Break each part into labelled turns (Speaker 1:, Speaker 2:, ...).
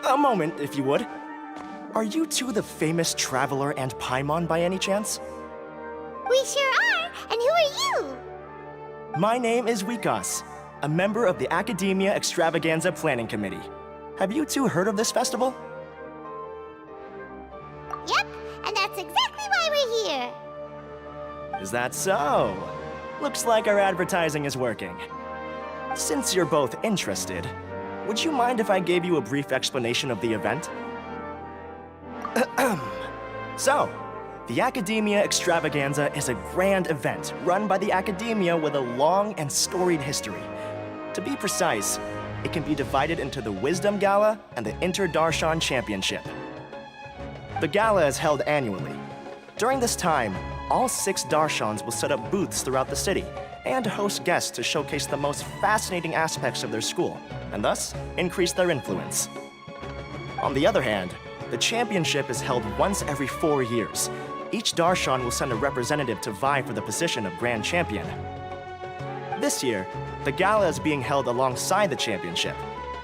Speaker 1: A moment, if you would. Are you two the famous Traveler and Paimon by any chance?
Speaker 2: We sure are! And who are you?
Speaker 1: My name is Wikas, a member of the Academia Extravaganza Planning Committee. Have you two heard of this festival?
Speaker 2: Yep, and that's exactly why we're here.
Speaker 1: Is that so? Looks like our advertising is working. Since you're both interested, would you mind if I gave you a brief explanation of the event? So, the Academia Extravaganza is a grand event run by the Academia with a long and storied history. To be precise, it can be divided into the Wisdom Gala and the Inter-Darshan Championship. The gala is held annually. During this time, all 6 Darshans will set up booths throughout the city and host guests to showcase the most fascinating aspects of their school, and thus increase their influence. On the other hand, the championship is held once every 4 years. Each Darshan will send a representative to vie for the position of Grand Champion. This year, the gala is being held alongside the championship,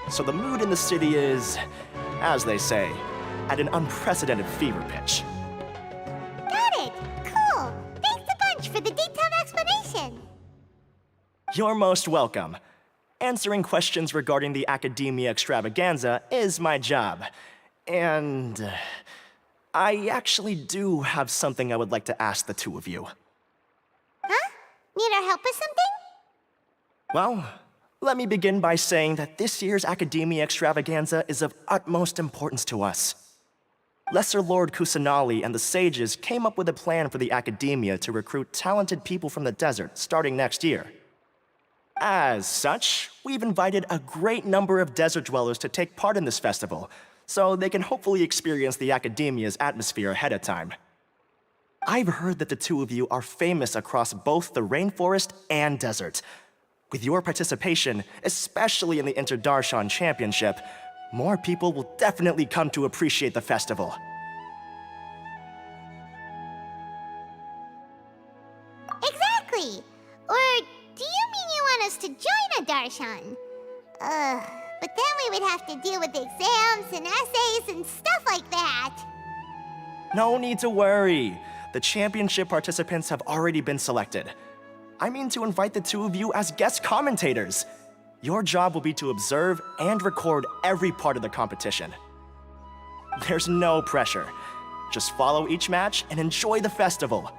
Speaker 1: so the mood in the city is, as they say, at an unprecedented fever pitch.
Speaker 2: Got it! Cool! Thanks a bunch for the detailed explanation!
Speaker 1: You're most welcome. Answering questions regarding the Academia Extravaganza is my job. And I actually do have something I would like to ask the two of you.
Speaker 2: Huh? Need our help with something?
Speaker 1: Well, let me begin by saying that this year's Academia Extravaganza is of utmost importance to us. Lesser Lord Kusanali and the sages came up with a plan for the Academia to recruit talented people from the desert starting next year. As such, we've invited a great number of desert dwellers to take part in this festival, so they can hopefully experience the Academia's atmosphere ahead of time. I've heard that the two of you are famous across both the rainforest and desert. With your participation, especially in the Inter-Darshan Championship, more people will definitely come to appreciate the festival.
Speaker 2: Exactly! Or do you mean you want us to join a Darshan? But then we would have to deal with exams and essays and stuff like that.
Speaker 1: No need to worry. The championship participants have already been selected. I mean to invite the two of you as guest commentators. Your job will be to observe and record every part of the competition. There's no pressure. Just follow each match and enjoy the festival.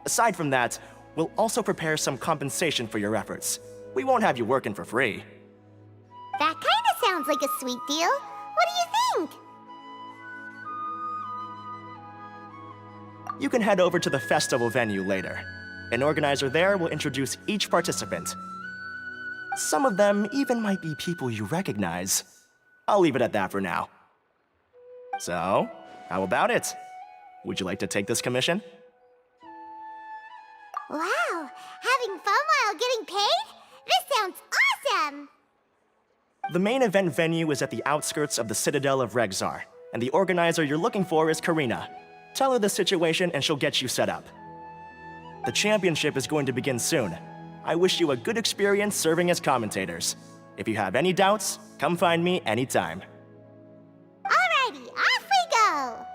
Speaker 1: Aside from that, we'll also prepare some compensation for your efforts. We won't have you working for free.
Speaker 2: That kinda sounds like a sweet deal. What do you think?
Speaker 1: You can head over to the festival venue later. An organizer there will introduce each participant. Some of them even might be people you recognize. I'll leave it at that for now. So, how about it? Would you like to take this commission?
Speaker 2: Wow! Having fun while getting paid? This sounds awesome!
Speaker 1: The main event venue is at the outskirts of the Citadel of Regzar, and the organizer you're looking for is Karina. Tell her the situation and she'll get you set up. The championship is going to begin soon. I wish you a good experience serving as commentators. If you have any doubts, come find me anytime.
Speaker 2: Alrighty, off we go!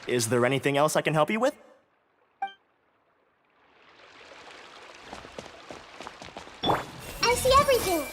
Speaker 1: Is there anything else I can help you with?
Speaker 2: I see everything!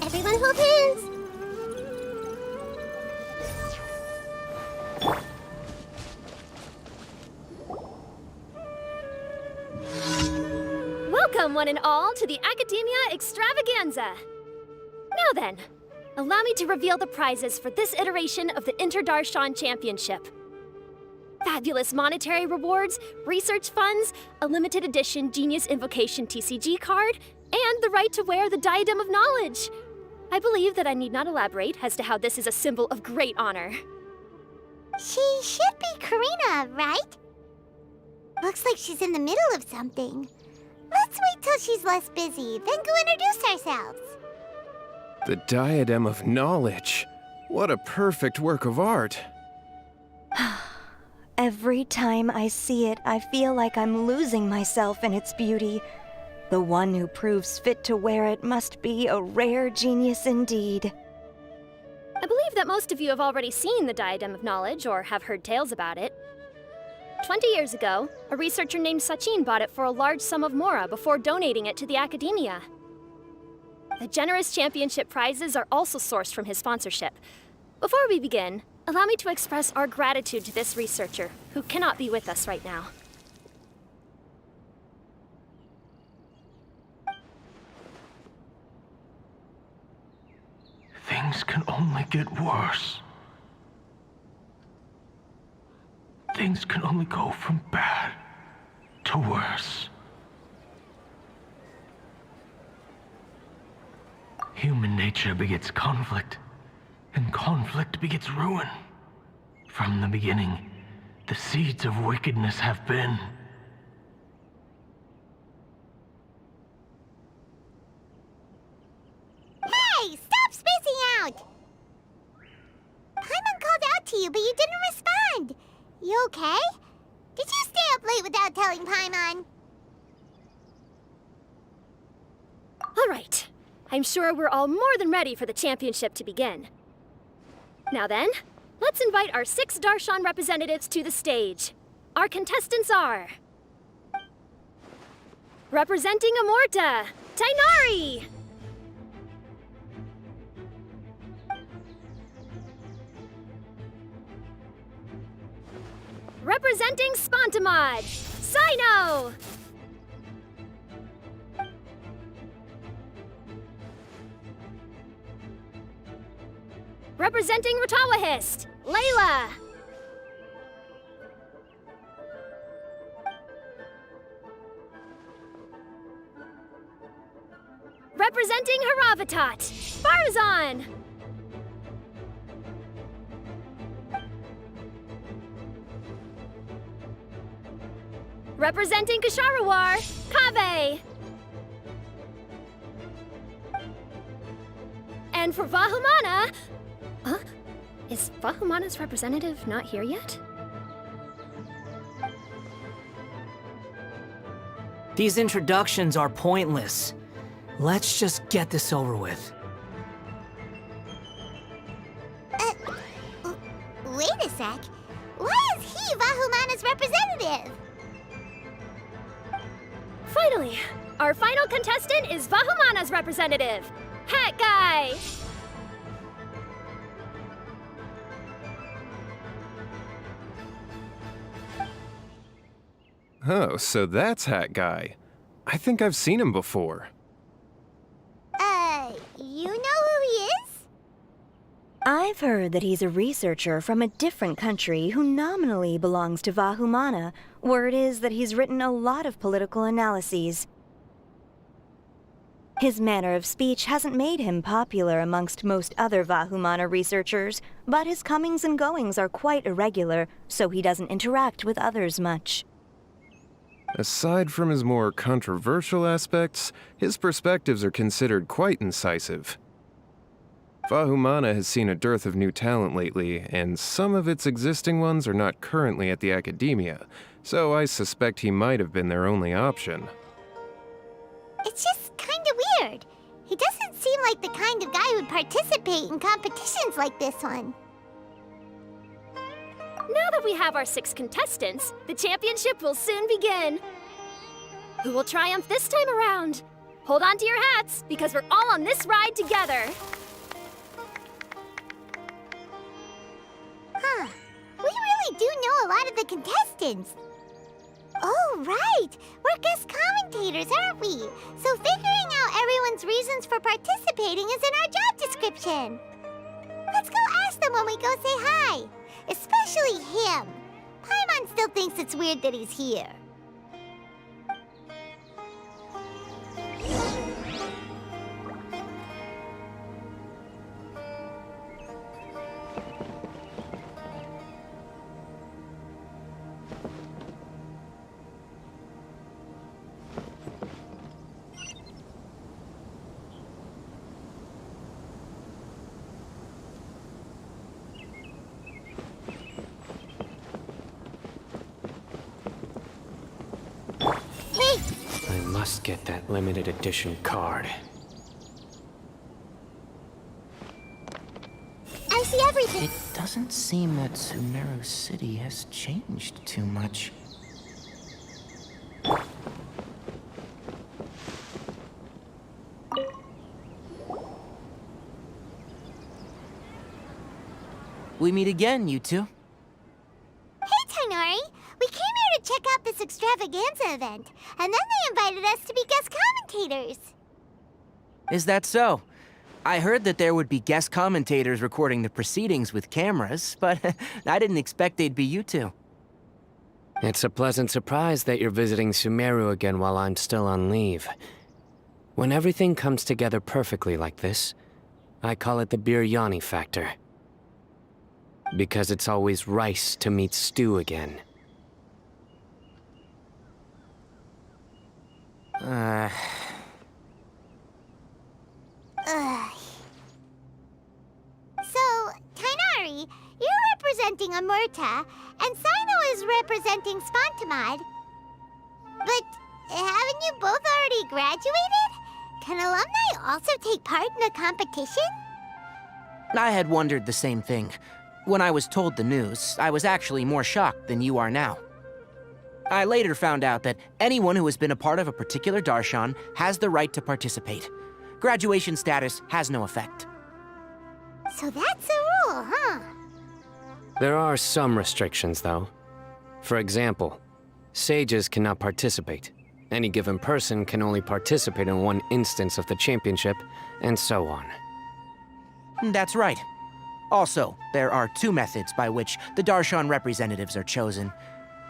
Speaker 2: Everyone hold hands!
Speaker 3: Welcome, one and all, to the Academia Extravaganza! Now then, allow me to reveal the prizes for this iteration of the Inter-Darshan Championship. Fabulous monetary rewards, research funds, a limited edition Genius Invocation TCG card, and the right to wear the Diadem of Knowledge. I believe that I need not elaborate as to how this is a symbol of great honor.
Speaker 2: She should be Karina, right? Looks like she's in the middle of something. Let's wait till she's less busy, then go introduce ourselves.
Speaker 4: The Diadem of Knowledge. What a perfect work of art.
Speaker 5: Every time I see it, I feel like I'm losing myself in its beauty. The one who proves fit to wear it must be a rare genius indeed.
Speaker 3: I believe that most of you have already seen the Diadem of Knowledge or have heard tales about it. 20 years ago, a researcher named Sachin bought it for a large sum of mora before donating it to the Academia. The generous championship prizes are also sourced from his sponsorship. Before we begin, allow me to express our gratitude to this researcher, who cannot be with us right now.
Speaker 6: Things can only get worse. Things can only go from bad to worse. Human nature begets conflict, and conflict begets ruin. From the beginning, the seeds of wickedness have been.
Speaker 2: Hey, stop spacing out! Paimon called out to you, but you didn't respond. You okay? Did you stay up late without telling Paimon?
Speaker 3: All right. I'm sure we're all more than ready for the championship to begin. Now then, let's invite our 6 Darshan representatives to the stage. Our contestants are... representing Amorta, Tainari! Representing Spontamod, Sino! Representing Ratawahist, Layla! Representing Haravatat, Barzan! Representing Kasharawar, Kaveh! And for Vahumana... Huh? Is Vahumana's representative not here yet?
Speaker 7: These introductions are pointless. Let's just get this over with.
Speaker 2: Wait a sec. Why is he Vahumana's representative.
Speaker 3: Finally, our final contestant is Vahumana's representative, Hat Guy!
Speaker 4: Oh, so that's Hat Guy. I think I've seen him before.
Speaker 2: You know who he is?
Speaker 5: I've heard that he's a researcher from a different country who nominally belongs to Vahumana. Word is that he's written a lot of political analyses. His manner of speech hasn't made him popular amongst most other Vahumana researchers, but his comings and goings are quite irregular, so he doesn't interact with others much.
Speaker 4: Aside from his more controversial aspects, his perspectives are considered quite incisive. Vahumana has seen a dearth of new talent lately, and some of its existing ones are not currently at the Academia, so I suspect he might have been their only option.
Speaker 2: It's just kinda weird. He doesn't seem like the kind of guy who'd participate in competitions like this one.
Speaker 3: Now that we have our 6 contestants, the championship will soon begin. Who will triumph this time around? Hold on to your hats, because we're all on this ride together.
Speaker 2: Huh. We really do know a lot of the contestants. Oh, right. We're guest commentators, aren't we? So figuring out everyone's reasons for participating is in our job description. Let's go ask them when we go say hi. Especially him. Paimon still thinks it's weird that he's here.
Speaker 8: I must get that limited edition card.
Speaker 2: I see everything.
Speaker 9: It doesn't seem that Sumeru City has changed too much. We meet again, you two.
Speaker 2: Hey, Tainari. We came here to check out this extravaganza event, and then they invited us to be guest commentators.
Speaker 9: Is that so? I heard that there would be guest commentators recording the proceedings with cameras, but I didn't expect they'd be you two.
Speaker 8: It's a pleasant surprise that you're visiting Sumeru again while I'm still on leave. When everything comes together perfectly like this, I call it the biryani factor. Because it's always rice to meet stew again.
Speaker 2: Ugh. So, Tainari, you're representing Amurta, and Sino is representing Spontamod. But haven't you both already graduated? Can alumni also take part in a competition?
Speaker 9: I had wondered the same thing. When I was told the news, I was actually more shocked than you are now. I later found out that anyone who has been a part of a particular darshan has the right to participate. Graduation status has no effect.
Speaker 2: So that's a rule, huh?
Speaker 8: There are some restrictions, though. For example, sages cannot participate. Any given person can only participate in one instance of the championship, and so on.
Speaker 9: That's right. Also, there are 2 methods by which the darshan representatives are chosen.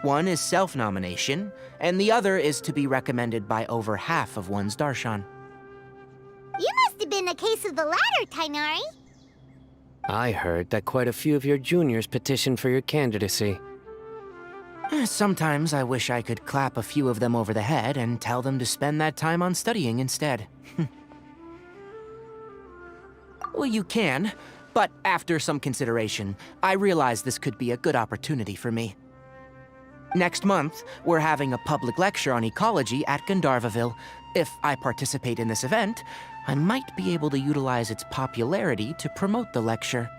Speaker 9: One is self-nomination, and the other is to be recommended by over half of one's darshan.
Speaker 2: You must have been a case of the latter, Tainari.
Speaker 8: I heard that quite a few of your juniors petitioned for your candidacy.
Speaker 9: Sometimes I wish I could clap a few of them over the head and tell them to spend that time on studying instead. Well, you can, but after some consideration, I realized this could be a good opportunity for me. Next month, we're having a public lecture on ecology at Gandharvaville. If I participate in this event, I might be able to utilize its popularity to promote the lecture.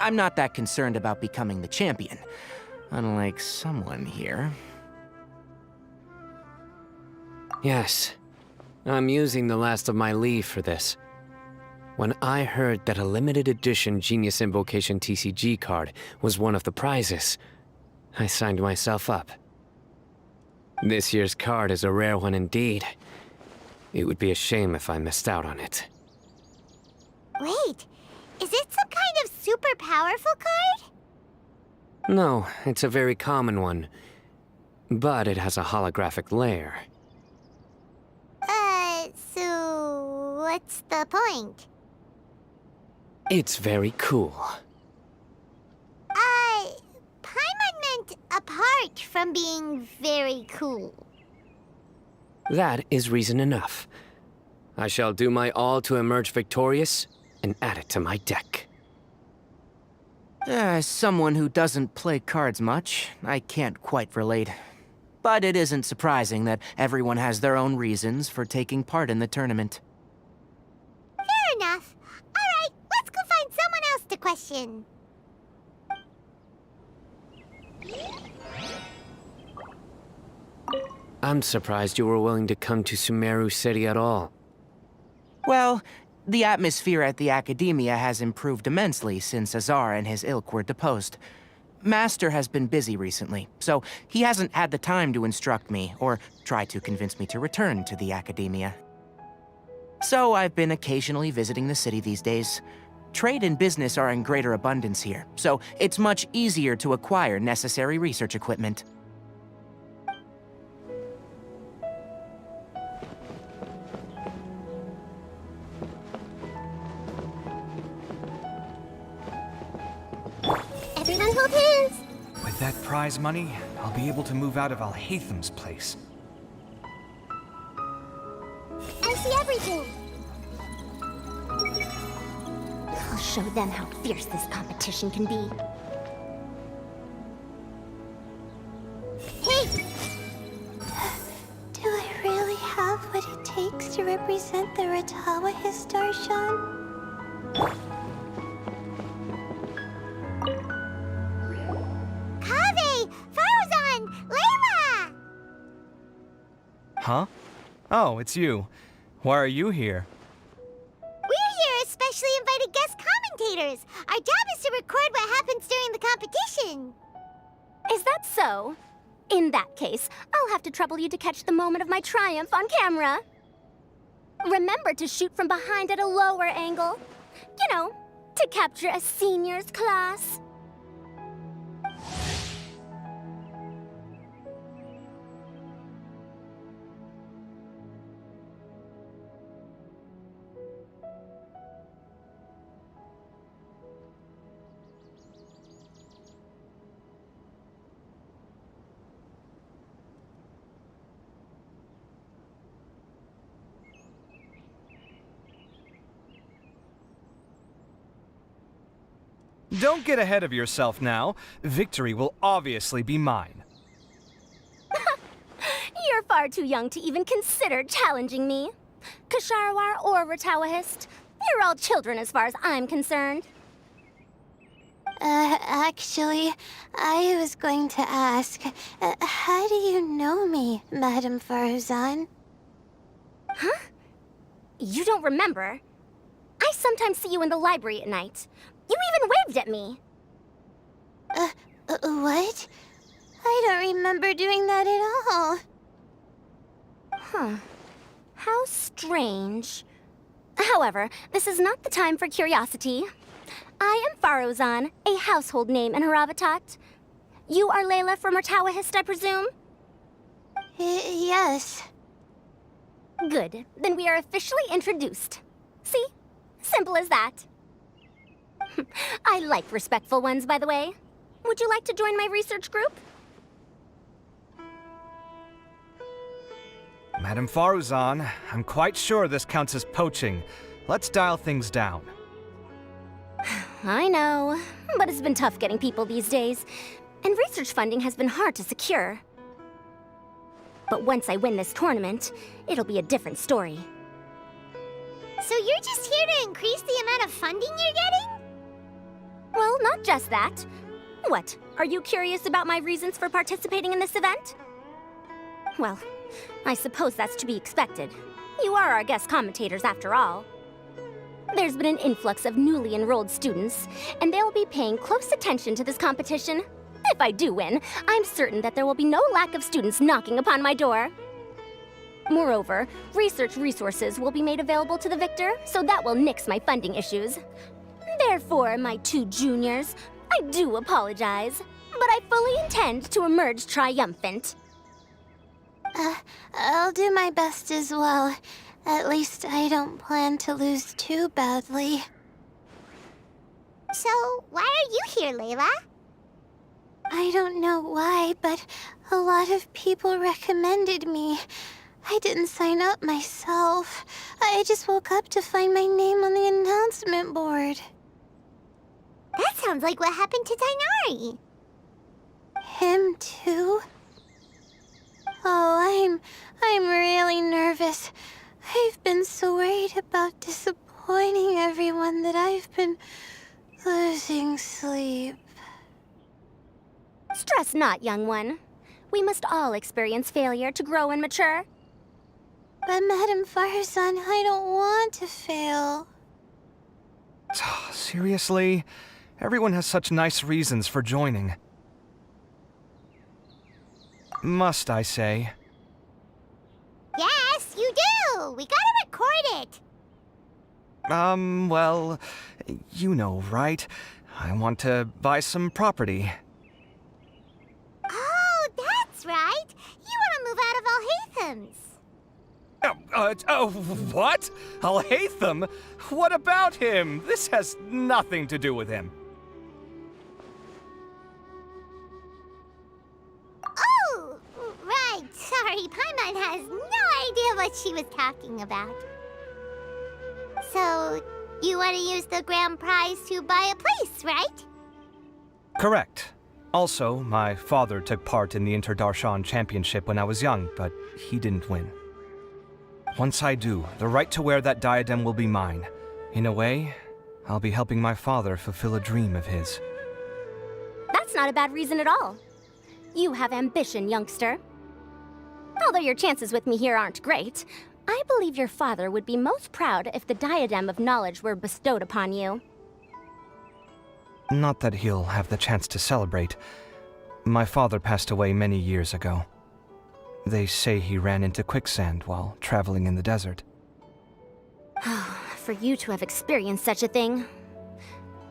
Speaker 9: I'm not that concerned about becoming the champion. Unlike someone here.
Speaker 8: Yes, I'm using the last of my leave for this. When I heard that a limited edition Genius Invocation TCG card was one of the prizes, I signed myself up. This year's card is a rare one indeed. It would be a shame if I missed out on it.
Speaker 2: Wait, is it some kind of super powerful card?
Speaker 8: No, it's a very common one. But it has a holographic layer.
Speaker 2: So what's the point?
Speaker 8: It's very cool.
Speaker 2: Paimon meant apart from being very cool.
Speaker 8: That is reason enough. I shall do my all to emerge victorious and add it to my deck.
Speaker 9: As someone who doesn't play cards much, I can't quite relate. But it isn't surprising that everyone has their own reasons for taking part in the tournament.
Speaker 2: Fair enough. Alright, let's go find someone else to question.
Speaker 8: I'm surprised you were willing to come to Sumeru City at all.
Speaker 9: Well, the atmosphere at the Academia has improved immensely since Azar and his ilk were deposed. Master has been busy recently, so he hasn't had the time to instruct me or try to convince me to return to the Academia. So I've been occasionally visiting the city these days. Trade and business are in greater abundance here, so it's much easier to acquire necessary research equipment.
Speaker 2: Everyone hold hands!
Speaker 10: With that prize money, I'll be able to move out of Alhatham's place.
Speaker 2: I see everything! I'll show them how fierce this competition can be. Hey!
Speaker 11: Do I really have what it takes to represent the Ratawa Darshan?
Speaker 2: Kaveh! Farzan! Layla!
Speaker 10: Huh? Oh, it's you. Why are you here?
Speaker 2: We're here as specially invited guest commentators. Our job is to record what happens during the competition.
Speaker 3: Is that so? In that case, I'll have to trouble you to catch the moment of my triumph on camera. Remember to shoot from behind at a lower angle. You know, to capture a seniors class.
Speaker 10: Don't get ahead of yourself now. Victory will obviously be mine.
Speaker 3: You're far too young to even consider challenging me. Kasharwar or Ratawahist, you're all children as far as I'm concerned.
Speaker 11: Actually, I was going to ask, how do you know me, Madame Farzan?
Speaker 3: Huh? You don't remember? I sometimes see you in the library at night. You even waved at me.
Speaker 11: What? I don't remember doing that at all.
Speaker 3: Huh. How strange. However, this is not the time for curiosity. I am Farozan, a household name in Haravatat. You are Layla from Ratawahist, I presume?
Speaker 11: Yes.
Speaker 3: Good. Then we are officially introduced. See? Simple as that. I like respectful ones, by the way. Would you like to join my research group?
Speaker 10: Madame Faruzan, I'm quite sure this counts as poaching. Let's dial things down.
Speaker 3: I know, but it's been tough getting people these days, and research funding has been hard to secure. But once I win this tournament, it'll be a different story.
Speaker 2: So you're just here to increase the amount of funding you're getting?
Speaker 3: Well, not just that. What, Are you curious about my reasons for participating in this event? Well, I suppose that's to be expected. You are our guest commentators after all. There's been an influx of newly enrolled students, and they'll be paying close attention to this competition. If I do win, I'm certain that there will be no lack of students knocking upon my door. Moreover, research resources will be made available to the victor, so that will nix my funding issues. Therefore, my two juniors, I do apologize, but I fully intend to emerge triumphant.
Speaker 11: I'll do my best as well. At least I don't plan to lose too badly.
Speaker 2: So, why are you here, Layla?
Speaker 11: I don't know why, but a lot of people recommended me. I didn't sign up myself. I just woke up to find my name on the announcement board.
Speaker 2: That sounds like what happened to Dainari.
Speaker 11: Him too? Oh, I'm really nervous. I've been so worried about disappointing everyone that I've been losing sleep.
Speaker 3: Stress not, young one. We must all experience failure to grow and mature.
Speaker 11: But Madame Farzan, I don't want to fail.
Speaker 10: Seriously? Everyone has such nice reasons for joining. Must I say?
Speaker 2: Yes, you do! We gotta record it!
Speaker 10: Well, you know, right? I want to buy some property.
Speaker 2: Oh, that's right! You wanna move out of Alhatham's.
Speaker 10: What? Alhaitham? What about him? This has nothing to do with him.
Speaker 2: Oh, right. Sorry, Paimon has no idea what she was talking about. So, you want to use the grand prize to buy a place, right?
Speaker 10: Correct. Also, my father took part in the Inter-Darshan Championship when I was young, but he didn't win. Once I do, the right to wear that diadem will be mine. In a way, I'll be helping my father fulfill a dream of his.
Speaker 3: That's not a bad reason at all. You have ambition, youngster. Although your chances with me here aren't great, I believe your father would be most proud if the diadem of knowledge were bestowed upon you.
Speaker 10: Not that he'll have the chance to celebrate. My father passed away many years ago. They say he ran into quicksand while traveling in the desert.
Speaker 3: For you to have experienced such a thing,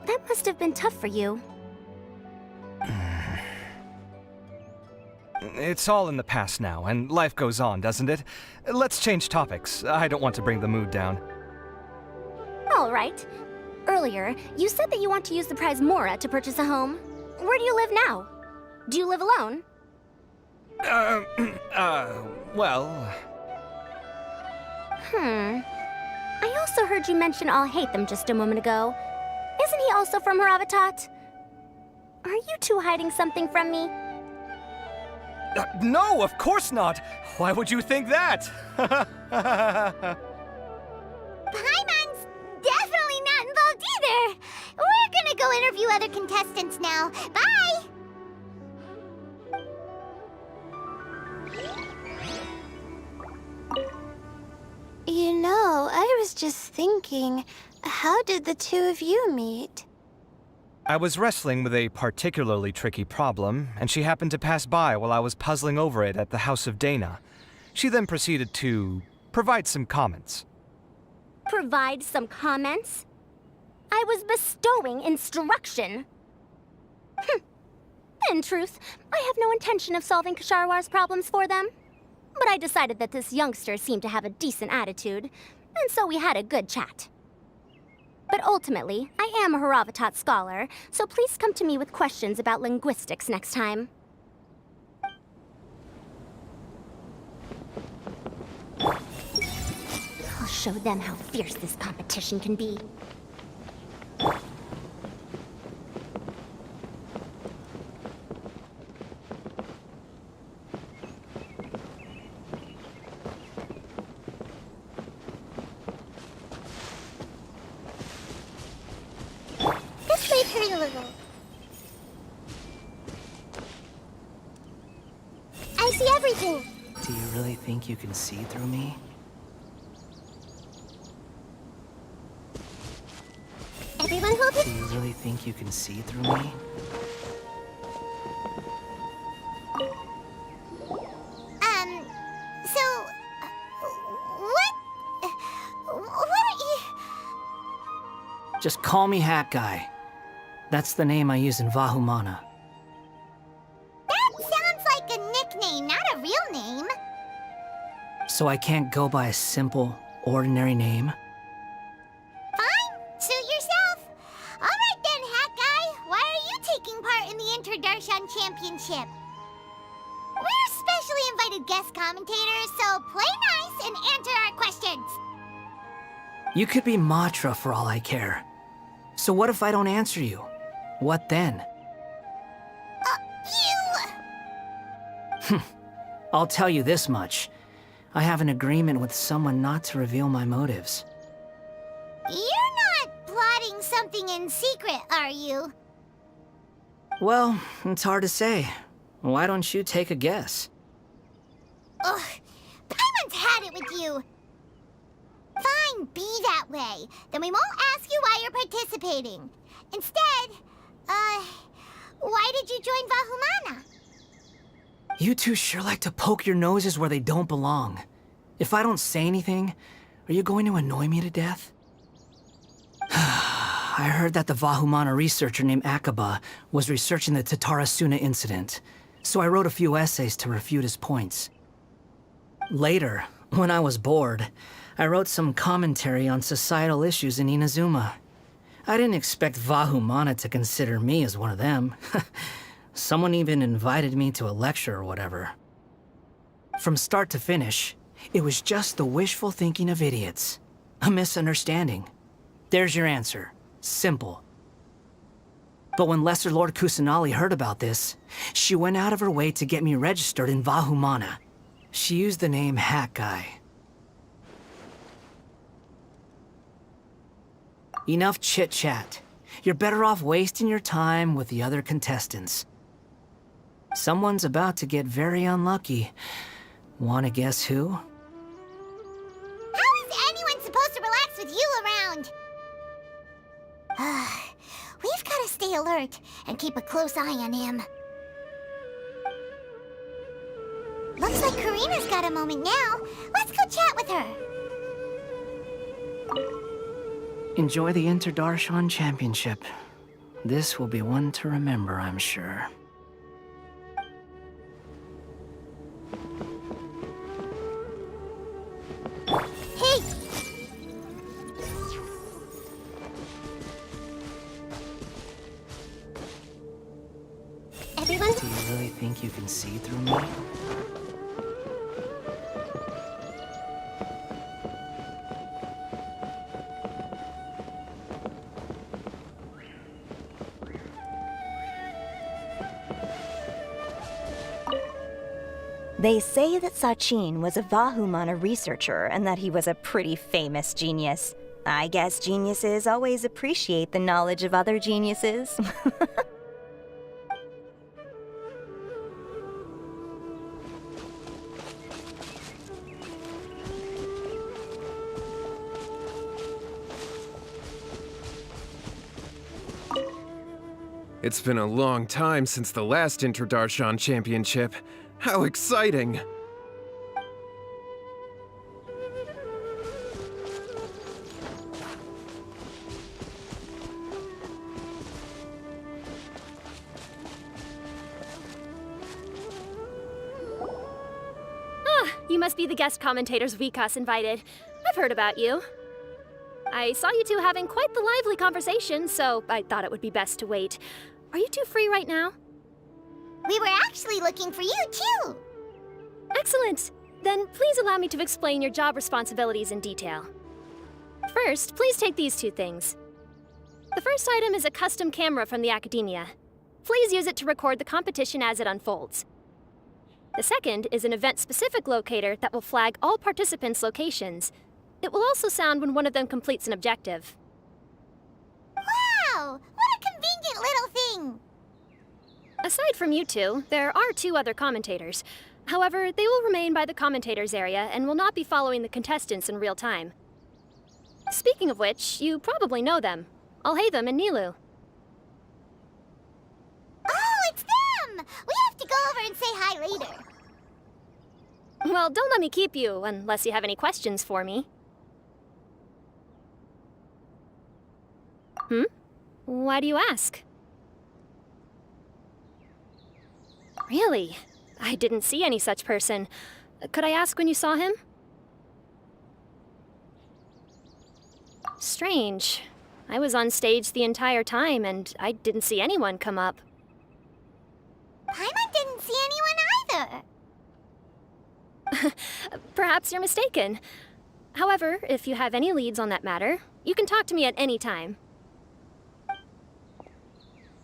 Speaker 3: that must have been tough for you.
Speaker 10: It's all in the past now, and life goes on, doesn't it? Let's change topics. I don't want to bring the mood down.
Speaker 3: All right. Earlier, you said that you want to use the prize Mora to purchase a home. Where do you live now? Do you live alone?
Speaker 10: Well...
Speaker 3: I also heard you mention Alhaitham just a moment ago. Isn't he also from Haravatat? Are you two hiding something from me?
Speaker 10: No, of course not! Why would you think that?
Speaker 2: Paimon's definitely not involved either! We're gonna go interview other contestants now. Bye!
Speaker 11: You know, I was just thinking, how did the two of you meet?
Speaker 10: I was wrestling with a particularly tricky problem, and she happened to pass by while I was puzzling over it at the House of Dana. She then proceeded to provide some comments.
Speaker 3: Provide some comments? I was bestowing instruction. In truth, I have no intention of solving Kasharwar's problems for them. But I decided that this youngster seemed to have a decent attitude, and so we had a good chat. But ultimately, I am a Haravatat scholar, so please come to me with questions about linguistics next time. I'll show them how fierce this competition can be.
Speaker 2: This might hurt a little.
Speaker 7: Do you really think you can see through me?
Speaker 2: Everyone hold it.
Speaker 7: Do you really think you can see through me?
Speaker 2: So, what? What are you?
Speaker 7: Just call me Hat Guy. That's the name I use in Vahumana.
Speaker 2: That sounds like a nickname, not a real name.
Speaker 7: So I can't go by a simple, ordinary name?
Speaker 2: Fine, suit yourself. All right then, Hat Guy. Why are you taking part in the Inter-Darshan Championship? We're specially invited guest commentators, so play nice and answer our questions.
Speaker 7: You could be Matra for all I care. So what if I don't answer you? What then?
Speaker 2: You...
Speaker 7: I'll tell you this much. I have an agreement with someone not to reveal my motives.
Speaker 2: You're not plotting something in secret, are you?
Speaker 7: Well, it's hard to say. Why don't you take a guess?
Speaker 2: Ugh, Paimon's had it with you. Fine, be that way. Then we won't ask you why you're participating. Instead, why did you join Vahumana?
Speaker 7: You two sure like to poke your noses where they don't belong. If I don't say anything, are you going to annoy me to death? I heard that the Vahumana researcher named Akaba was researching the Tatarasuna incident, so I wrote a few essays to refute his points. Later, when I was bored, I wrote some commentary on societal issues in Inazuma. I didn't expect Vahumana to consider me as one of them. Someone even invited me to a lecture or whatever. From start to finish, it was just the wishful thinking of idiots. A misunderstanding. There's your answer. Simple. But when Lesser Lord Kusanali heard about this, she went out of her way to get me registered in Vahumana. She used the name Hat Guy. Enough chit-chat. You're better off wasting your time with the other contestants. Someone's about to get very unlucky. Wanna guess who?
Speaker 2: How is anyone supposed to relax with you around? We've got to stay alert and keep a close eye on him. Looks like Karina's got a moment now. Let's go chat with her.
Speaker 7: Enjoy the Inter-Darshan Championship. This will be one to remember, I'm sure.
Speaker 2: Hey! Everyone?
Speaker 7: Do you really think you can see through me?
Speaker 5: They say that Sachin was a Vahumana researcher and that he was a pretty famous genius. I guess geniuses always appreciate the knowledge of other geniuses.
Speaker 4: It's been a long time since the last Inter-Darshan Championship. How exciting!
Speaker 3: You must be the guest commentators Vikas invited. I've heard about you. I saw you two having quite the lively conversation, so I thought it would be best to wait. Are you two free right now?
Speaker 2: We were actually looking for you, too.
Speaker 3: Excellent! Then please allow me to explain your job responsibilities in detail. First, please take these two things. The first item is a custom camera from the Academia. Please use it to record the competition as it unfolds. The second is an event-specific locator that will flag all participants' locations. It will also sound when one of them completes an objective.
Speaker 2: Wow! What a convenient little thing!
Speaker 3: Aside from you two, there are two other commentators. However, they will remain by the commentators area and will not be following the contestants in real time. Speaking of which, you probably know them. Alhaitham and Nilu.
Speaker 2: Oh, it's them! We have to go over and say hi later.
Speaker 3: Well, don't let me keep you, unless you have any questions for me. Why do you ask? Really? I didn't see any such person. Could I ask when you saw him? Strange. I was on stage the entire time, and I didn't see anyone come up.
Speaker 2: Paimon didn't see anyone either.
Speaker 3: Perhaps you're mistaken. However, if you have any leads on that matter, you can talk to me at any time.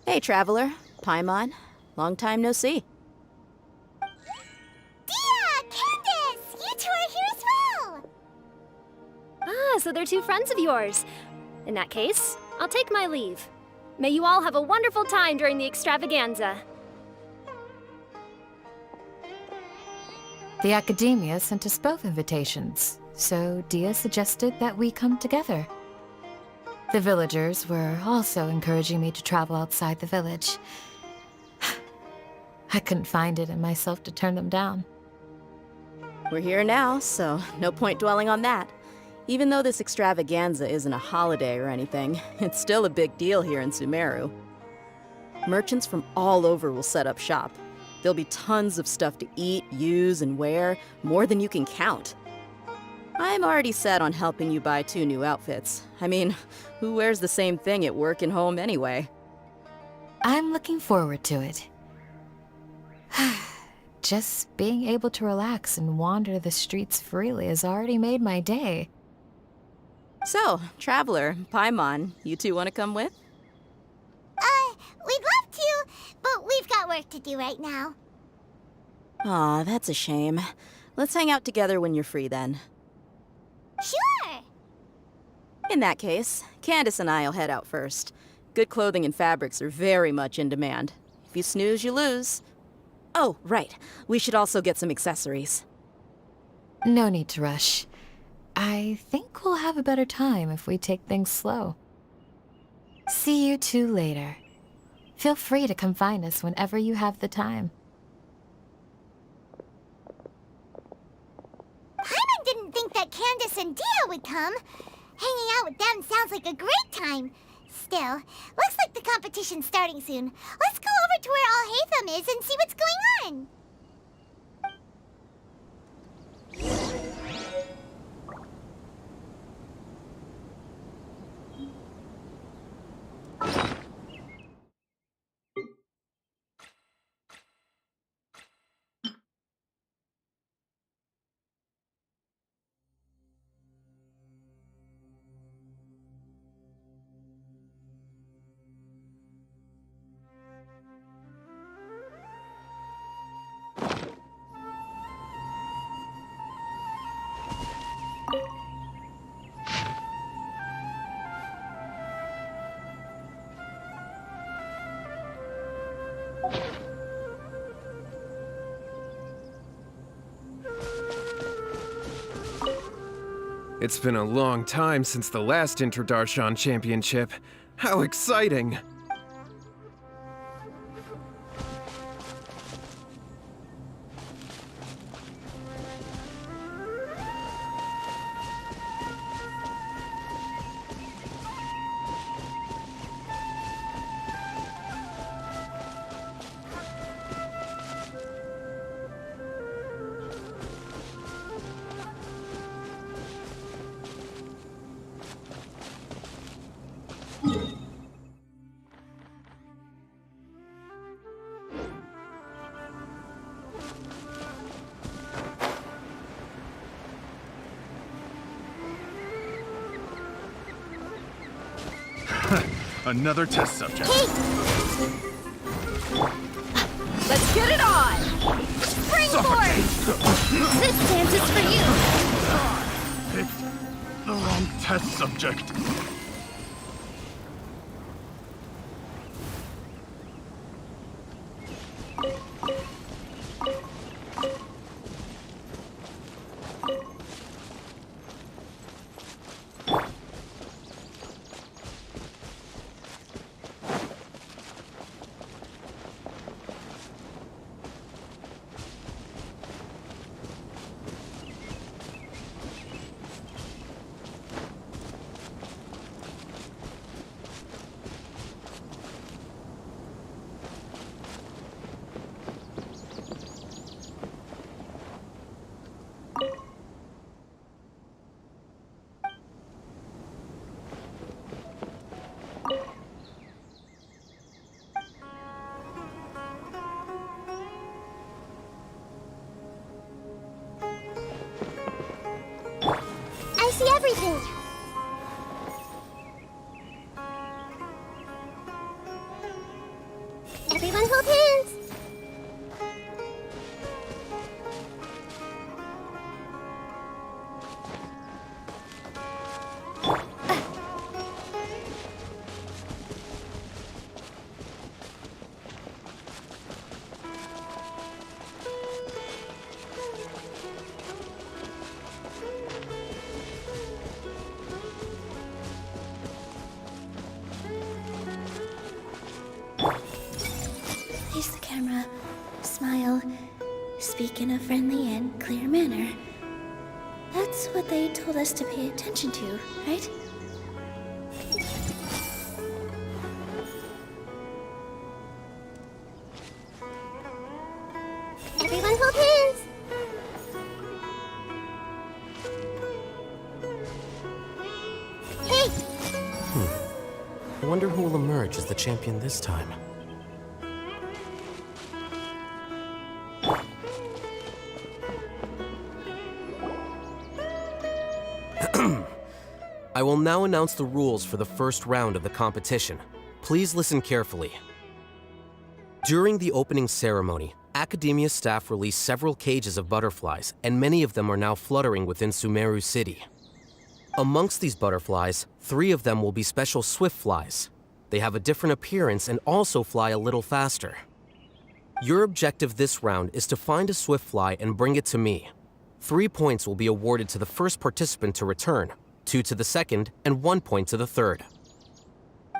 Speaker 12: Hey, Traveler. Paimon. Long time no see.
Speaker 2: Dia! Candace! You two are here as well!
Speaker 3: Ah, so they're two friends of yours. In that case, I'll take my leave. May you all have a wonderful time during the extravaganza.
Speaker 13: The Academia sent us both invitations, so Dia suggested that we come together. The villagers were also encouraging me to travel outside the village. I couldn't find it in myself to turn them down.
Speaker 12: We're here now, so no point dwelling on that. Even though this extravaganza isn't a holiday or anything, it's still a big deal here in Sumeru. Merchants from all over will set up shop. There'll be tons of stuff to eat, use, and wear, more than you can count. I'm already set on helping you buy 2 new outfits. I mean, who wears the same thing at work and home anyway?
Speaker 13: I'm looking forward to it. Just being able to relax and wander the streets freely has already made my day.
Speaker 12: So, Traveler, Paimon, you two want to come with?
Speaker 2: We'd love to, but we've got work to do right now.
Speaker 12: Aw, that's a shame. Let's hang out together when you're free then.
Speaker 2: Sure!
Speaker 12: In that case, Candace and I'll head out first. Good clothing and fabrics are very much in demand. If you snooze, you lose. Oh, right. We should also get some accessories.
Speaker 13: No need to rush. I think we'll have a better time if we take things slow. See you two later. Feel free to come find us whenever you have the time.
Speaker 2: Paimon didn't think that Candace and Dia would come. Hanging out with them sounds like a great time. Still, looks like the competition's starting soon. Let's go over to where Alhaitham is and see what's going on.
Speaker 4: It's been a long time since the last Interdarshan Championship. How exciting!
Speaker 14: Another test subject.
Speaker 11: Let's get it on! Springboard! This dance is for you!
Speaker 14: Picked the wrong test subject.
Speaker 3: everything!
Speaker 2: Everyone hold hands!
Speaker 11: Face the camera, smile, speak in a friendly and clear manner. That's what they told us to pay attention to, right?
Speaker 2: Everyone hold hands! Hey!
Speaker 8: I wonder who will emerge as the champion this time. I will now announce the rules for the first round of the competition. Please listen carefully. During the opening ceremony, Academia staff released several cages of butterflies, and many of them are now fluttering within Sumeru City. Amongst these butterflies, 3 of them will be special swift flies. They have a different appearance and also fly a little faster. Your objective this round is to find a swift fly and bring it to me. 3 points will be awarded to the first participant to return, 2 to the second, and 1 point to the third.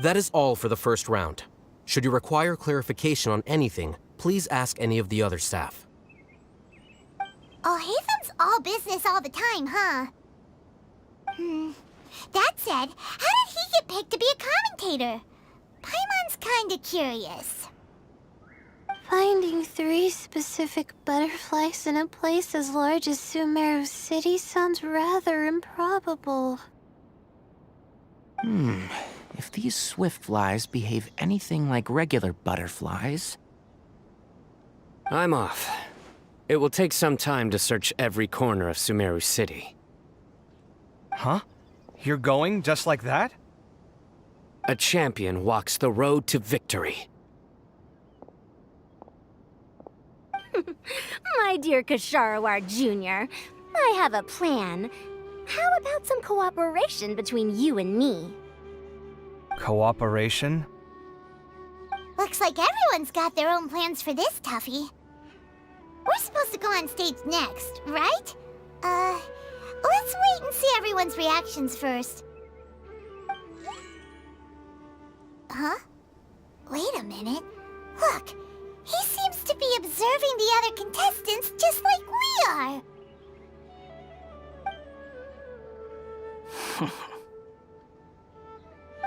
Speaker 8: That is all for the first round. Should you require clarification on anything, please ask any of the other staff.
Speaker 2: Oh, Hatham's all business all the time, huh? That said, how did he get picked to be a commentator? Paimon's kinda curious.
Speaker 11: Finding 3 specific butterflies in a place as large as Sumeru City sounds rather improbable.
Speaker 9: If these swift flies behave anything like regular butterflies...
Speaker 8: I'm off. It will take some time to search every corner of Sumeru City.
Speaker 10: Huh? You're going just like that?
Speaker 8: A champion walks the road to victory.
Speaker 3: My dear Kasharawar Jr., I have a plan. How about some cooperation between you and me?
Speaker 10: Cooperation?
Speaker 2: Looks like everyone's got their own plans for this, Tuffy. We're supposed to go on stage next, right? Let's wait and see everyone's reactions first. Huh? Wait a minute. Look, he seems to be observing the other contestants just like we are.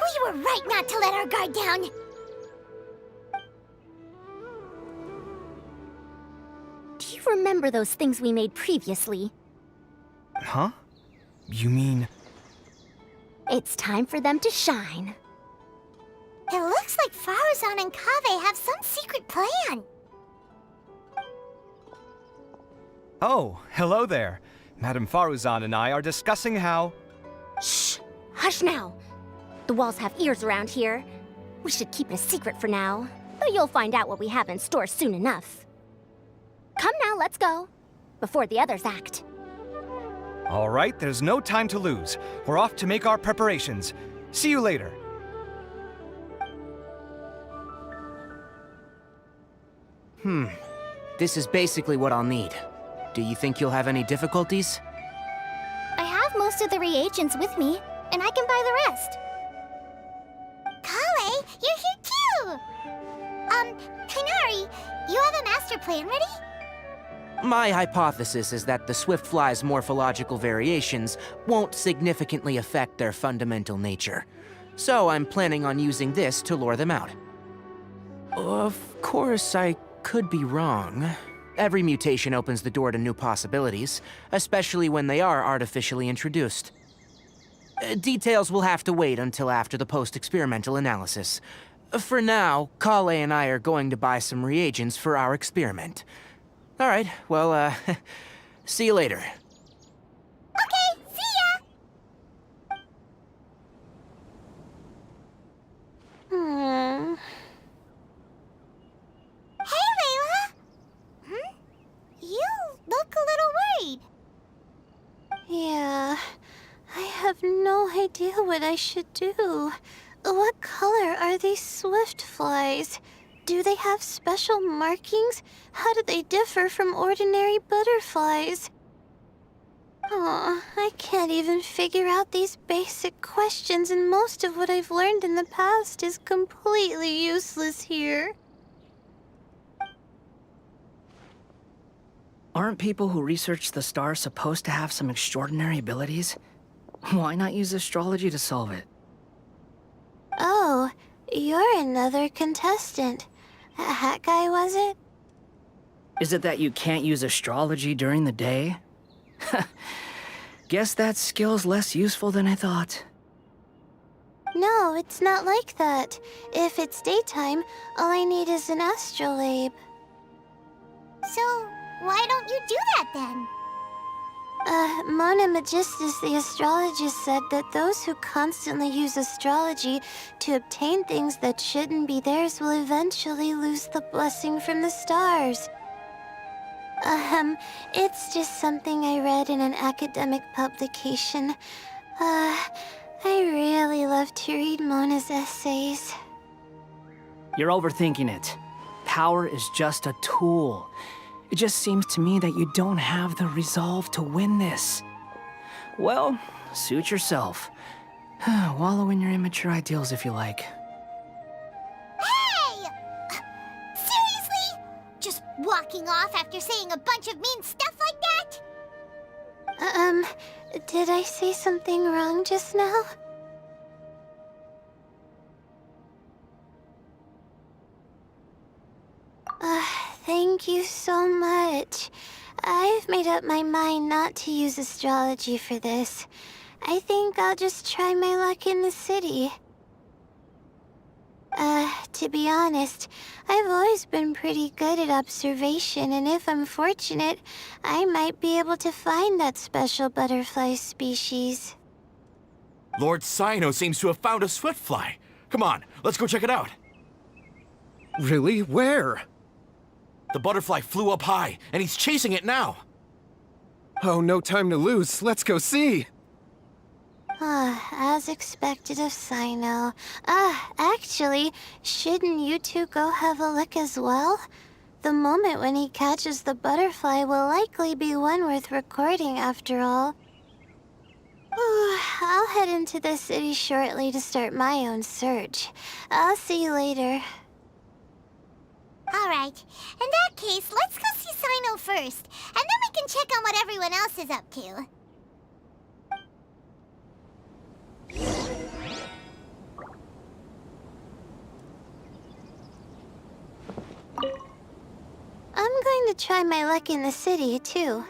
Speaker 2: We were right not to let our guard down.
Speaker 3: Do you remember those things we made previously?
Speaker 10: Huh? You mean...
Speaker 3: It's time for them to shine.
Speaker 2: It looks like Faruzan and Kaveh have some secret plan.
Speaker 10: Oh, hello there. Madame Faruzan and I are discussing how...
Speaker 3: Shh! Hush now! The walls have ears around here. We should keep it a secret for now, but you'll find out what we have in store soon enough. Come now, let's go. Before the others act.
Speaker 10: All right, there's no time to lose. We're off to make our preparations. See you later.
Speaker 9: This is basically what I'll need. Do you think you'll have any difficulties?
Speaker 2: I have most of the reagents with me, and I can buy the rest. Kale, you're here too! Kainari, you have a master plan ready?
Speaker 9: My hypothesis is that the swift fly's morphological variations won't significantly affect their fundamental nature. So I'm planning on using this to lure them out. Of course, I could be wrong. Every mutation opens the door to new possibilities, especially when they are artificially introduced. Details will have to wait until after the post-experimental analysis. For now, Kale and I are going to buy some reagents for our experiment. All right, well, see you later.
Speaker 2: Okay, see ya!
Speaker 11: idea what I should do. What color are these swift flies? Do they have special markings? How do they differ from ordinary butterflies? Oh, I can't even figure out these basic questions, and most of what I've learned in the past is completely useless here.
Speaker 7: Aren't people who research the stars supposed to have some extraordinary abilities? Why not use astrology to solve it?
Speaker 11: Oh, you're another contestant. A hat guy, was it?
Speaker 7: Is it that you can't use astrology during the day? Guess that skill's less useful than I thought.
Speaker 11: No, it's not like that. If it's daytime, all I need is an astrolabe.
Speaker 2: So, why don't you do that then?
Speaker 11: Mona Magistus, the astrologist, said that those who constantly use astrology to obtain things that shouldn't be theirs will eventually lose the blessing from the stars. It's just something I read in an academic publication. I really love to read Mona's essays.
Speaker 7: You're overthinking it. Power is just a tool. It just seems to me that you don't have the resolve to win this. Well, suit yourself. Wallow in your immature ideals if you like.
Speaker 2: Hey! Seriously? Just walking off after saying a bunch of mean stuff like that?
Speaker 11: Did I say something wrong just now? Thank you so much. I've made up my mind not to use astrology for this. I think I'll just try my luck in the city. To be honest, I've always been pretty good at observation, and if I'm fortunate, I might be able to find that special butterfly species.
Speaker 14: Lord Sino seems to have found a swiftfly. Come on, let's go check it out.
Speaker 4: Really? Where?
Speaker 14: The butterfly flew up high, and he's chasing it now.
Speaker 4: Oh, no time to lose. Let's go see.
Speaker 11: As expected of Sino. Actually, shouldn't you two go have a look as well? The moment when he catches the butterfly will likely be one worth recording after all. I'll head into the city shortly to start my own search. I'll see you later.
Speaker 2: Alright, in that case, let's go see Sino first, and then we can check on what everyone else is up to.
Speaker 11: I'm going to try my luck in the city, too.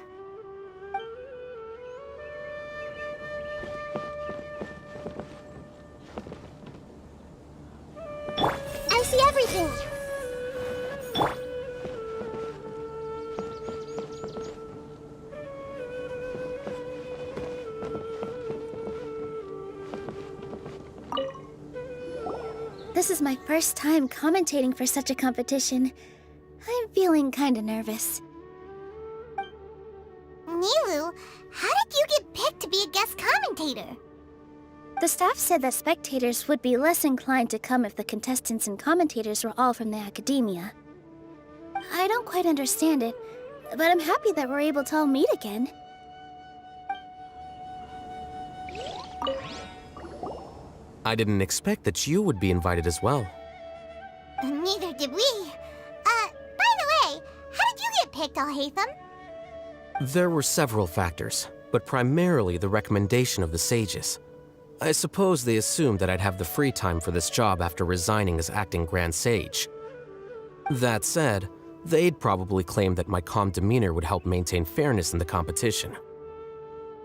Speaker 2: I see everything.
Speaker 15: This is my first time commentating for such a competition. I'm feeling kinda nervous.
Speaker 2: Nilu, how did you get picked to be a guest commentator?
Speaker 15: The staff said that spectators would be less inclined to come if the contestants and commentators were all from the academia. I don't quite understand it, but I'm happy that we're able to all meet again.
Speaker 8: I didn't expect that you would be invited as well.
Speaker 2: Neither did we. By the way, how did you get picked, Alhaitham?
Speaker 8: There were several factors, but primarily the recommendation of the sages. I suppose they assumed that I'd have the free time for this job after resigning as acting Grand Sage. That said, they'd probably claim that my calm demeanor would help maintain fairness in the competition.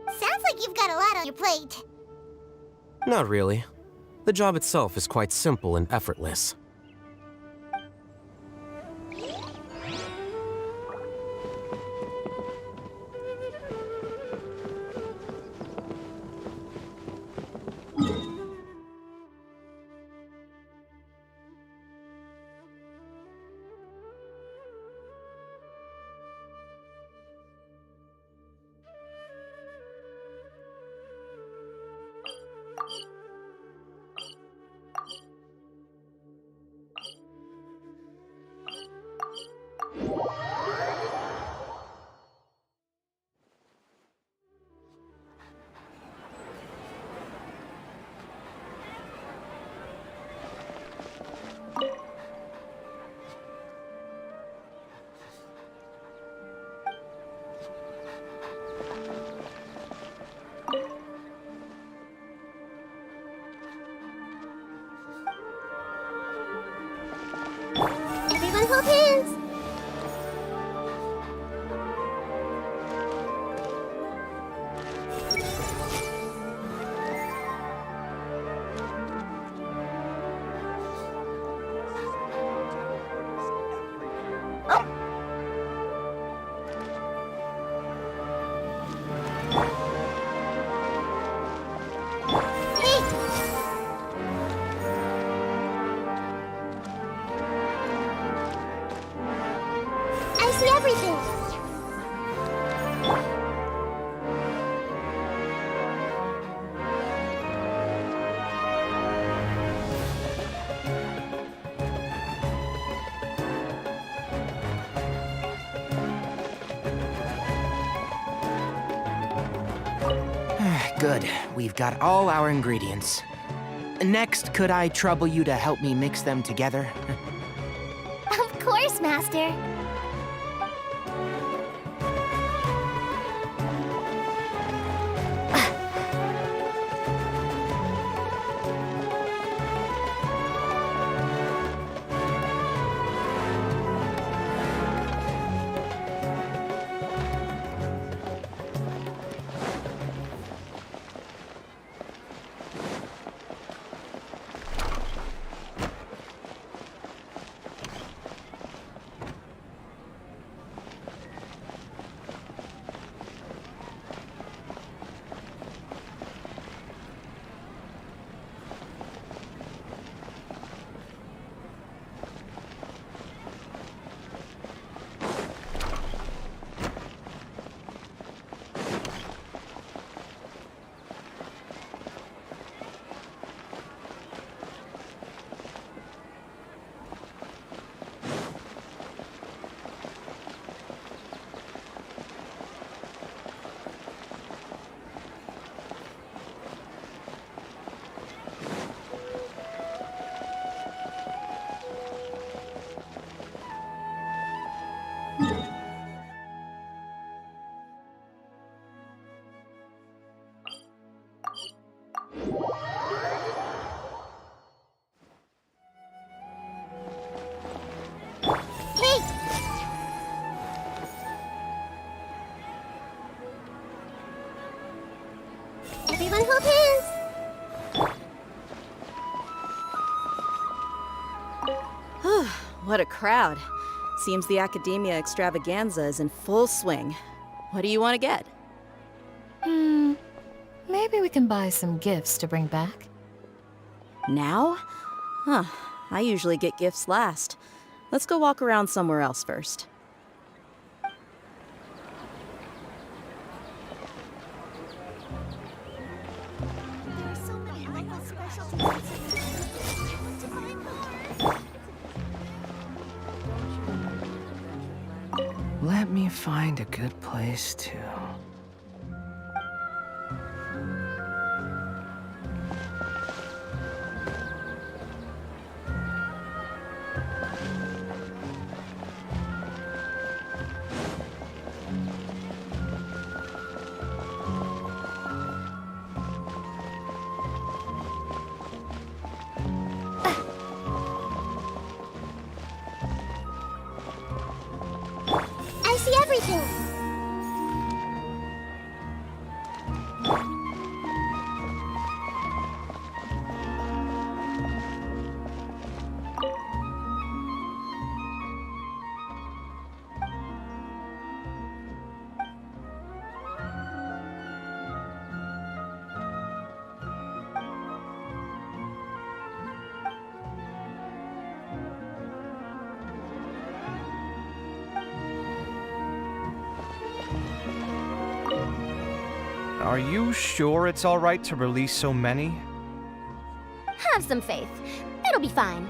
Speaker 2: Sounds like you've got a lot on your plate.
Speaker 8: Not really. The job itself is quite simple and effortless.
Speaker 9: Good. We've got all our ingredients. Next, could I trouble you to help me mix them together?
Speaker 15: Of course, Master.
Speaker 2: Everyone hold hands!
Speaker 12: What a crowd. Seems the Academia Extravaganza is in full swing. What do you want to get?
Speaker 13: Maybe we can buy some gifts to bring back.
Speaker 12: Now? Huh. I usually get gifts last. Let's go walk around somewhere else first.
Speaker 2: There are so many local specialties. To find more.
Speaker 9: Let me find a good place to...
Speaker 2: I see everything.
Speaker 10: Are you sure it's all right to release so many?
Speaker 15: Have some faith. It'll be fine.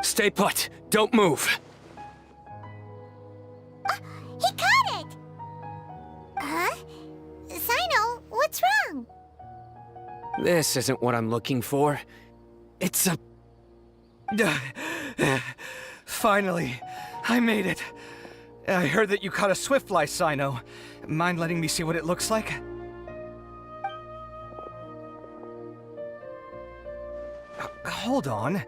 Speaker 8: Stay put. Don't move.
Speaker 2: He caught it! Huh? Sino, what's wrong?
Speaker 8: This isn't what I'm looking for. It's a...
Speaker 10: Finally, I made it. I heard that you caught a swiftfly, Sino. Mind letting me see what it looks like? Hold on.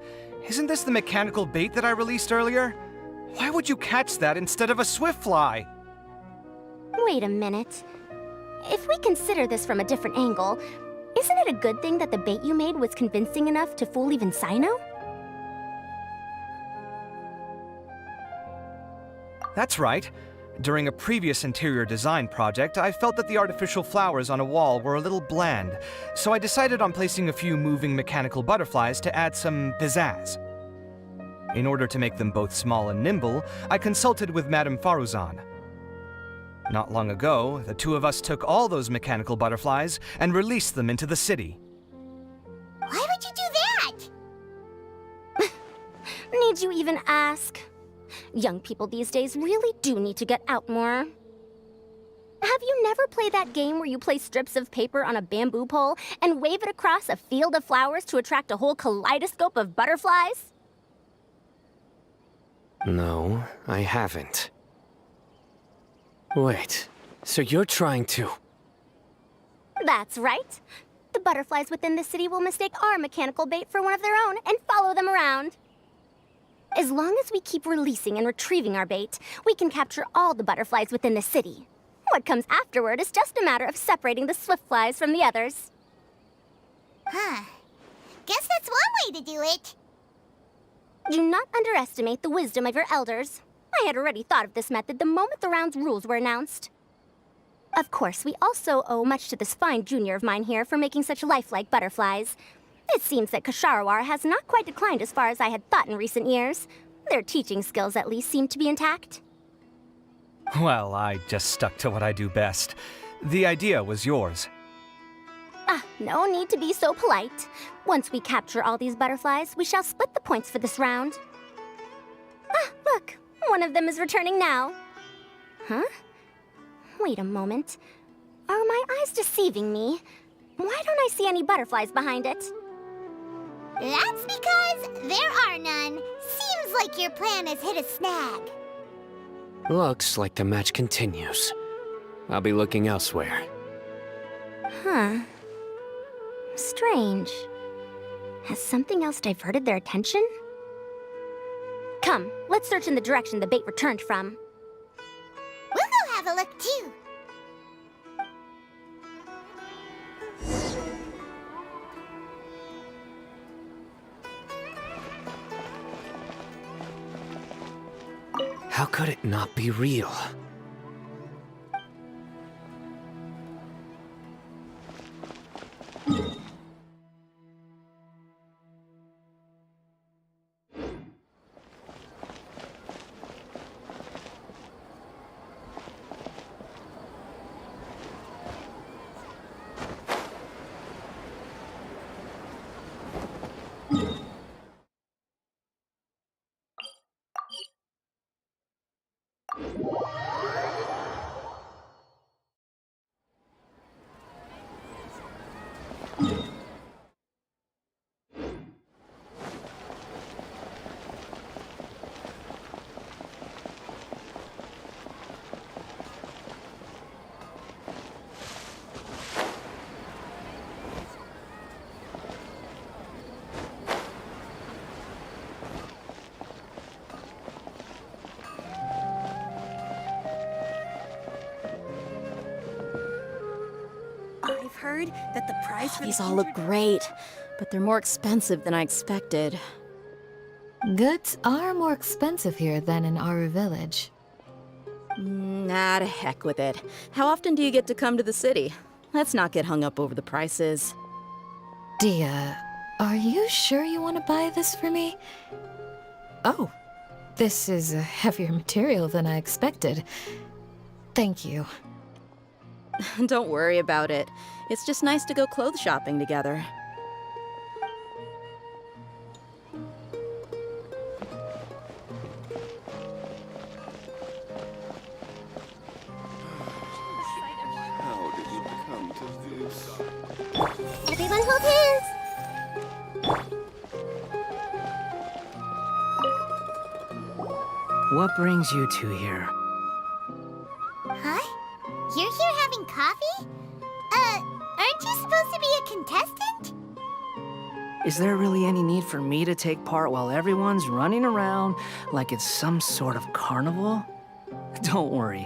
Speaker 10: Isn't this the mechanical bait that I released earlier? Why would you catch that instead of a swiftfly?
Speaker 3: Wait a minute. If we consider this from a different angle, isn't it a good thing that the bait you made was convincing enough to fool even Sino?
Speaker 10: That's right. During a previous interior design project, I felt that the artificial flowers on a wall were a little bland, so I decided on placing a few moving mechanical butterflies to add some pizzazz. In order to make them both small and nimble, I consulted with Madame Faruzan. Not long ago, the two of us took all those mechanical butterflies and released them into the city.
Speaker 2: Why would you do that?
Speaker 3: Need you even ask? Young people these days really do need to get out more. Have you never played that game where you place strips of paper on a bamboo pole and wave it across a field of flowers to attract a whole kaleidoscope of butterflies?
Speaker 8: No, I haven't. Wait, so you're trying to...
Speaker 3: That's right. The butterflies within the city will mistake our mechanical bait for one of their own and follow them around. As long as we keep releasing and retrieving our bait, we can capture all the butterflies within the city. What comes afterward is just a matter of separating the swiftflies from the others.
Speaker 2: Huh. Guess that's one way to do it.
Speaker 3: Do not underestimate the wisdom of your elders. I had already thought of this method the moment the round's rules were announced. Of course, we also owe much to this fine junior of mine here for making such lifelike butterflies. It seems that Kasharawar has not quite declined as far as I had thought in recent years. Their teaching skills at least seem to be intact.
Speaker 10: Well, I just stuck to what I do best. The idea was yours.
Speaker 3: No need to be so polite. Once we capture all these butterflies, we shall split the points for this round. Look, one of them is returning now. Huh? Wait a moment. Are my eyes deceiving me? Why don't I see any butterflies behind it?
Speaker 2: That's because there are none. Seems like your plan has hit a snag.
Speaker 8: Looks like the match continues. I'll be looking elsewhere.
Speaker 3: Huh. Strange. Has something else diverted their attention? Come, let's search in the direction the bait returned from.
Speaker 2: We'll go have a look too.
Speaker 8: How could it not be real?
Speaker 12: I've heard that the price for these all look great, but they're more expensive than I expected.
Speaker 13: Goods are more expensive here than in our village.
Speaker 12: Nah, to heck with it. How often do you get to come to the city? Let's not get hung up over the prices.
Speaker 13: Dia, are you sure you want to buy this for me? Oh, this is a heavier material than I expected. Thank you.
Speaker 12: Don't worry about it. It's just nice to go clothes shopping together.
Speaker 16: How did it come to this?
Speaker 3: Everyone hold hands!
Speaker 9: What brings you two here?
Speaker 2: Huh? You're here having coffee? Aren't you supposed to be a contestant?
Speaker 7: Is there really any need for me to take part while everyone's running around like it's some sort of carnival? Don't worry.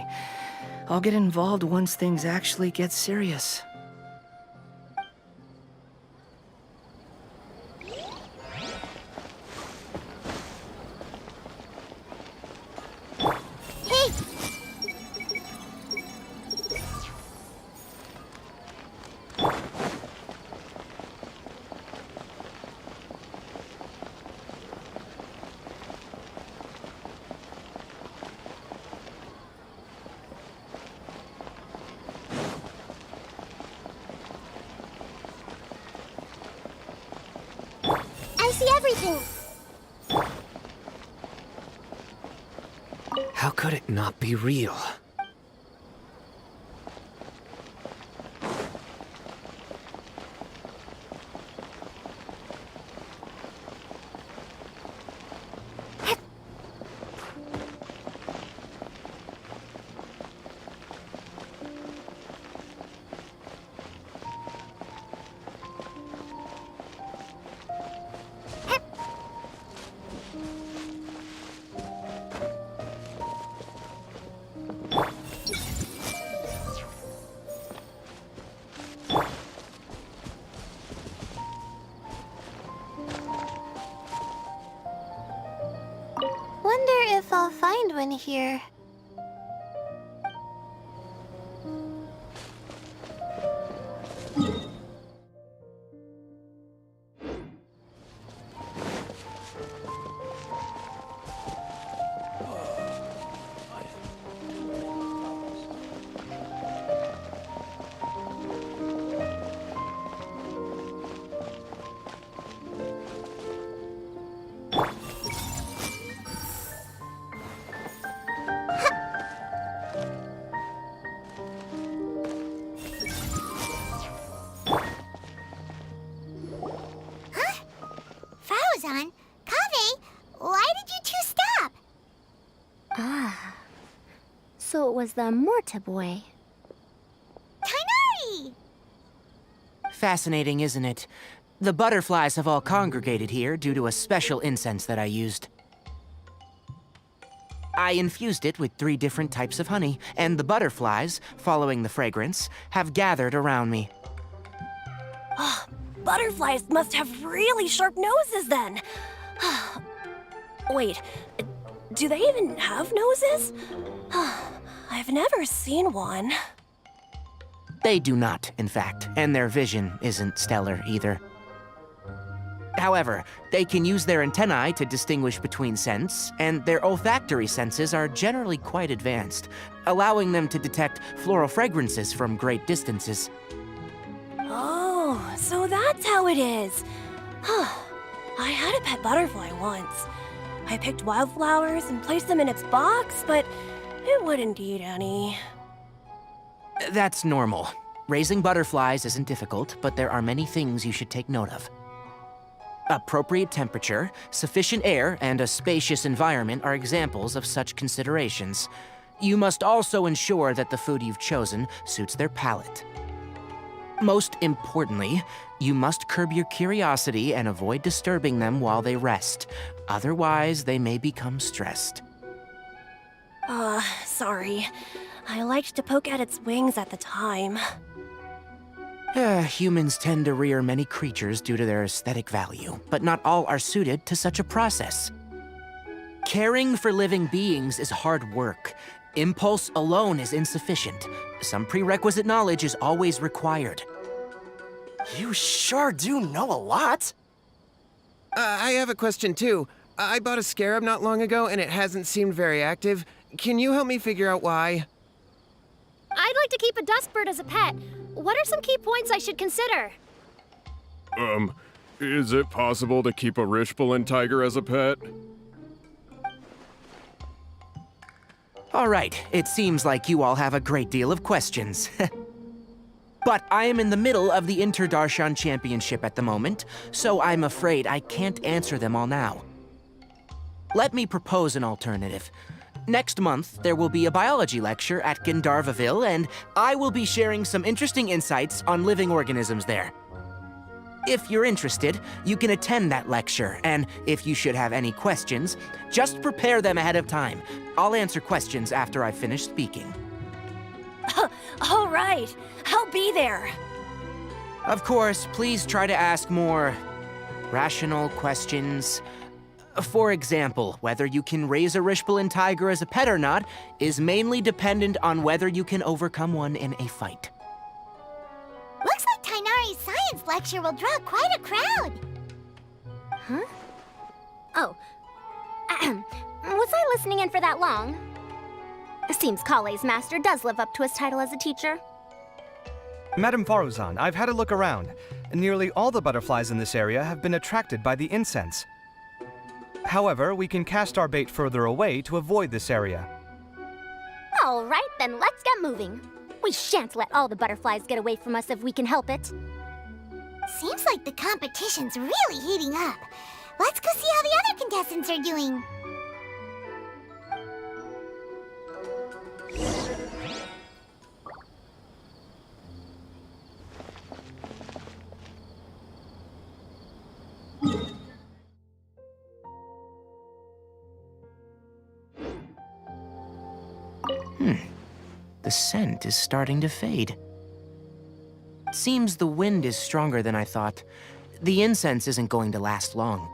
Speaker 7: I'll get involved once things actually get serious.
Speaker 2: I see everything.
Speaker 8: How could it not be real?
Speaker 11: Wonder if I'll find one here.
Speaker 2: Fauzan, Kaveh, why did you two stop?
Speaker 15: Ah. So it was the Morta boy.
Speaker 2: Tainari!
Speaker 9: Fascinating, isn't it? The butterflies have all congregated here due to a special incense that I used. I infused it with 3 different types of honey, and the butterflies, following the fragrance, have gathered around me.
Speaker 3: Butterflies must have really sharp noses then. Wait, do they even have noses? I've never seen one.
Speaker 9: They do not, in fact, and their vision isn't stellar either. However, they can use their antennae to distinguish between scents, and their olfactory senses are generally quite advanced, allowing them to detect floral fragrances from great distances.
Speaker 3: Oh, so that's how it is. I had a pet butterfly once. I picked wildflowers and placed them in its box, but it wouldn't eat any.
Speaker 9: That's normal. Raising butterflies isn't difficult, but there are many things you should take note of. Appropriate temperature, sufficient air, and a spacious environment are examples of such considerations. You must also ensure that the food you've chosen suits their palate. Most importantly, you must curb your curiosity and avoid disturbing them while they rest. Otherwise, they may become stressed.
Speaker 3: Sorry. I liked to poke at its wings at the time.
Speaker 9: Humans tend to rear many creatures due to their aesthetic value, but not all are suited to such a process. Caring for living beings is hard work. Impulse alone is insufficient. Some prerequisite knowledge is always required.
Speaker 1: You sure do know a lot.
Speaker 4: I have a question too. I bought a scarab not long ago and it hasn't seemed very active. Can you help me figure out why?
Speaker 3: I'd like to keep a dustbird as a pet. What are some key points I should consider?
Speaker 17: Is it possible to keep a Rishbalin tiger as a pet?
Speaker 9: All right, it seems like you all have a great deal of questions. But I am in the middle of the Inter-Darshan Championship at the moment, so I'm afraid I can't answer them all now. Let me propose an alternative. Next month, there will be a biology lecture at Gandharvaville, and I will be sharing some interesting insights on living organisms there. If you're interested, you can attend that lecture, and if you should have any questions, just prepare them ahead of time. I'll answer questions after I finish speaking.
Speaker 3: All right, I'll be there.
Speaker 9: Of course, please try to ask more rational questions. For example, whether you can raise a Rishpalin tiger as a pet or not is mainly dependent on whether you can overcome one in a fight.
Speaker 2: Looks like Tainari's science lecture will draw quite a crowd.
Speaker 3: Huh? Oh. Was I listening in for that long? Seems Kale's master does live up to his title as a teacher.
Speaker 10: Madame Faruzan, I've had a look around. Nearly all the butterflies in this area have been attracted by the incense. However, we can cast our bait further away to avoid this area.
Speaker 3: All right, then let's get moving. We shan't let all the butterflies get away from us if we can help it.
Speaker 2: Seems like the competition's really heating up. Let's go see how the other contestants are doing.
Speaker 9: The scent is starting to fade. Seems the wind is stronger than I thought. The incense isn't going to last long.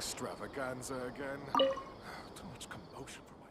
Speaker 17: Extravaganza again. Too much commotion for my...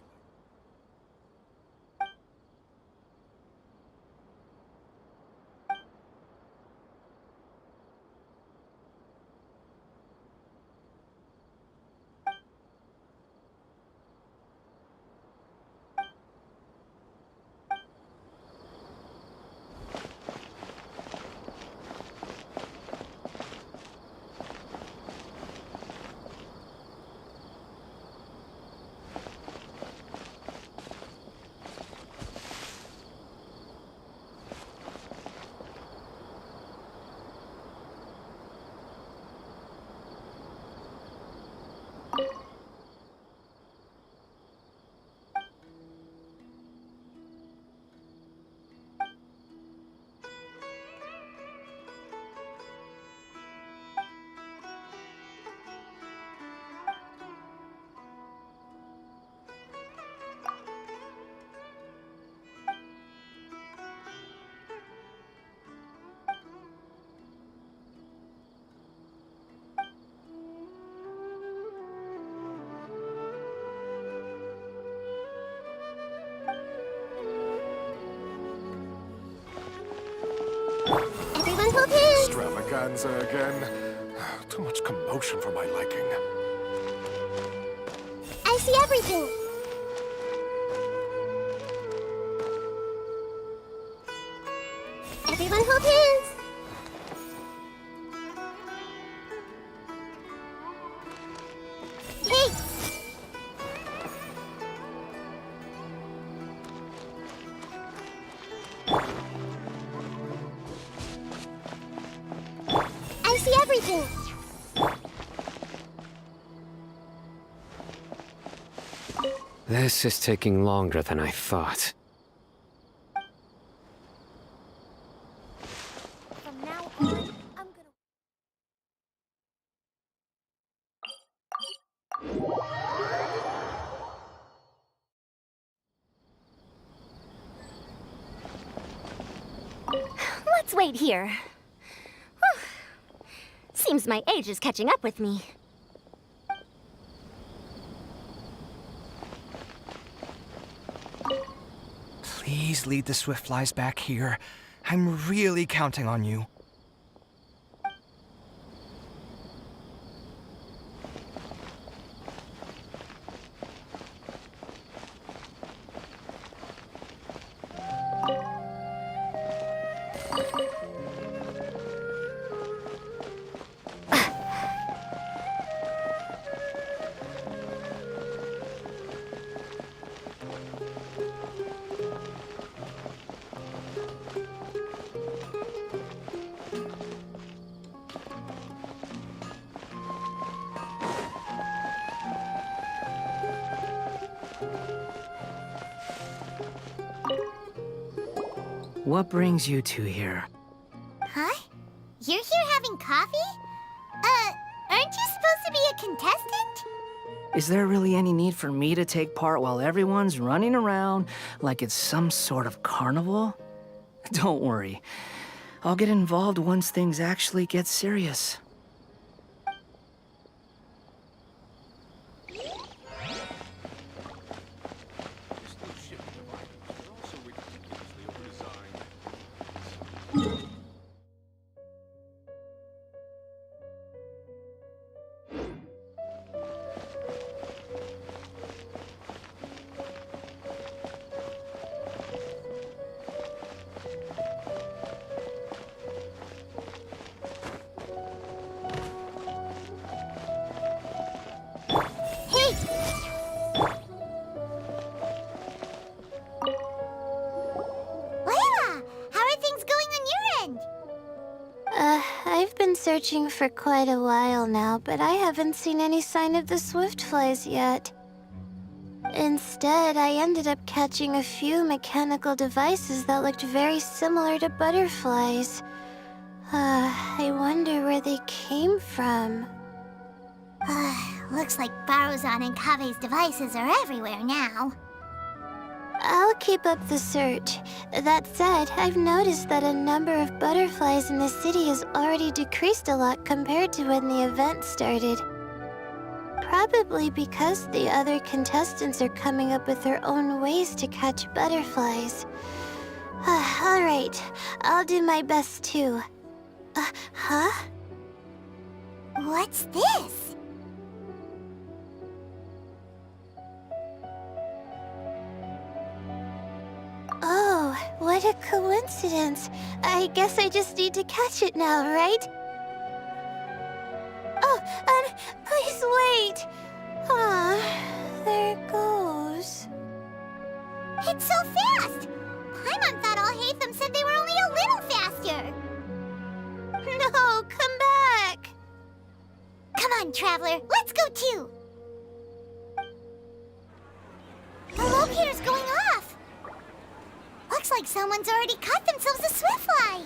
Speaker 2: Everyone hold hands!
Speaker 17: Extravaganza again. Too much commotion for my liking.
Speaker 2: I see everything. Everyone hold hands! Hey! I see everything.
Speaker 8: This is taking longer than I thought.
Speaker 2: From now on, I'm gonna...
Speaker 18: Let's wait here. Whew. Seems my age is catching up with me.
Speaker 10: Please lead the Swiftflies back here. I'm really counting on you.
Speaker 7: What brings you two here?
Speaker 2: Huh? You're here having coffee? Aren't you supposed to be a contestant?
Speaker 7: Is there really any need for me to take part while everyone's running around like it's some sort of carnival? Don't worry. I'll get involved once things actually get serious.
Speaker 11: I've been searching for quite a while now, but I haven't seen any sign of the Swiftflies yet. Instead, I ended up catching a few mechanical devices that looked very similar to butterflies. I wonder where they came from.
Speaker 2: Looks like Baruzan and Kave's devices are everywhere now.
Speaker 11: I'll keep up the search. That said, I've noticed that a number of butterflies in the city has already decreased a lot compared to when the event started. Probably because the other contestants are coming up with their own ways to catch butterflies. Alright, I'll do my best too. Huh?
Speaker 2: What's this?
Speaker 11: Oh, what a coincidence. I guess I just need to catch it now, right? Oh, please wait. There it goes.
Speaker 2: It's so fast! Paimon thought all Hatham said they were only a little faster.
Speaker 11: No, come back.
Speaker 2: Come on, Traveler, let's go too. The locator's going off. Looks like someone's already caught themselves a Swiftfly.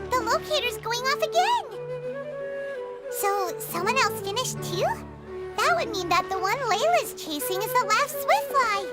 Speaker 2: The locator's going off again. So, someone else finished too? That would mean that the one Layla's chasing is the last Swiftfly.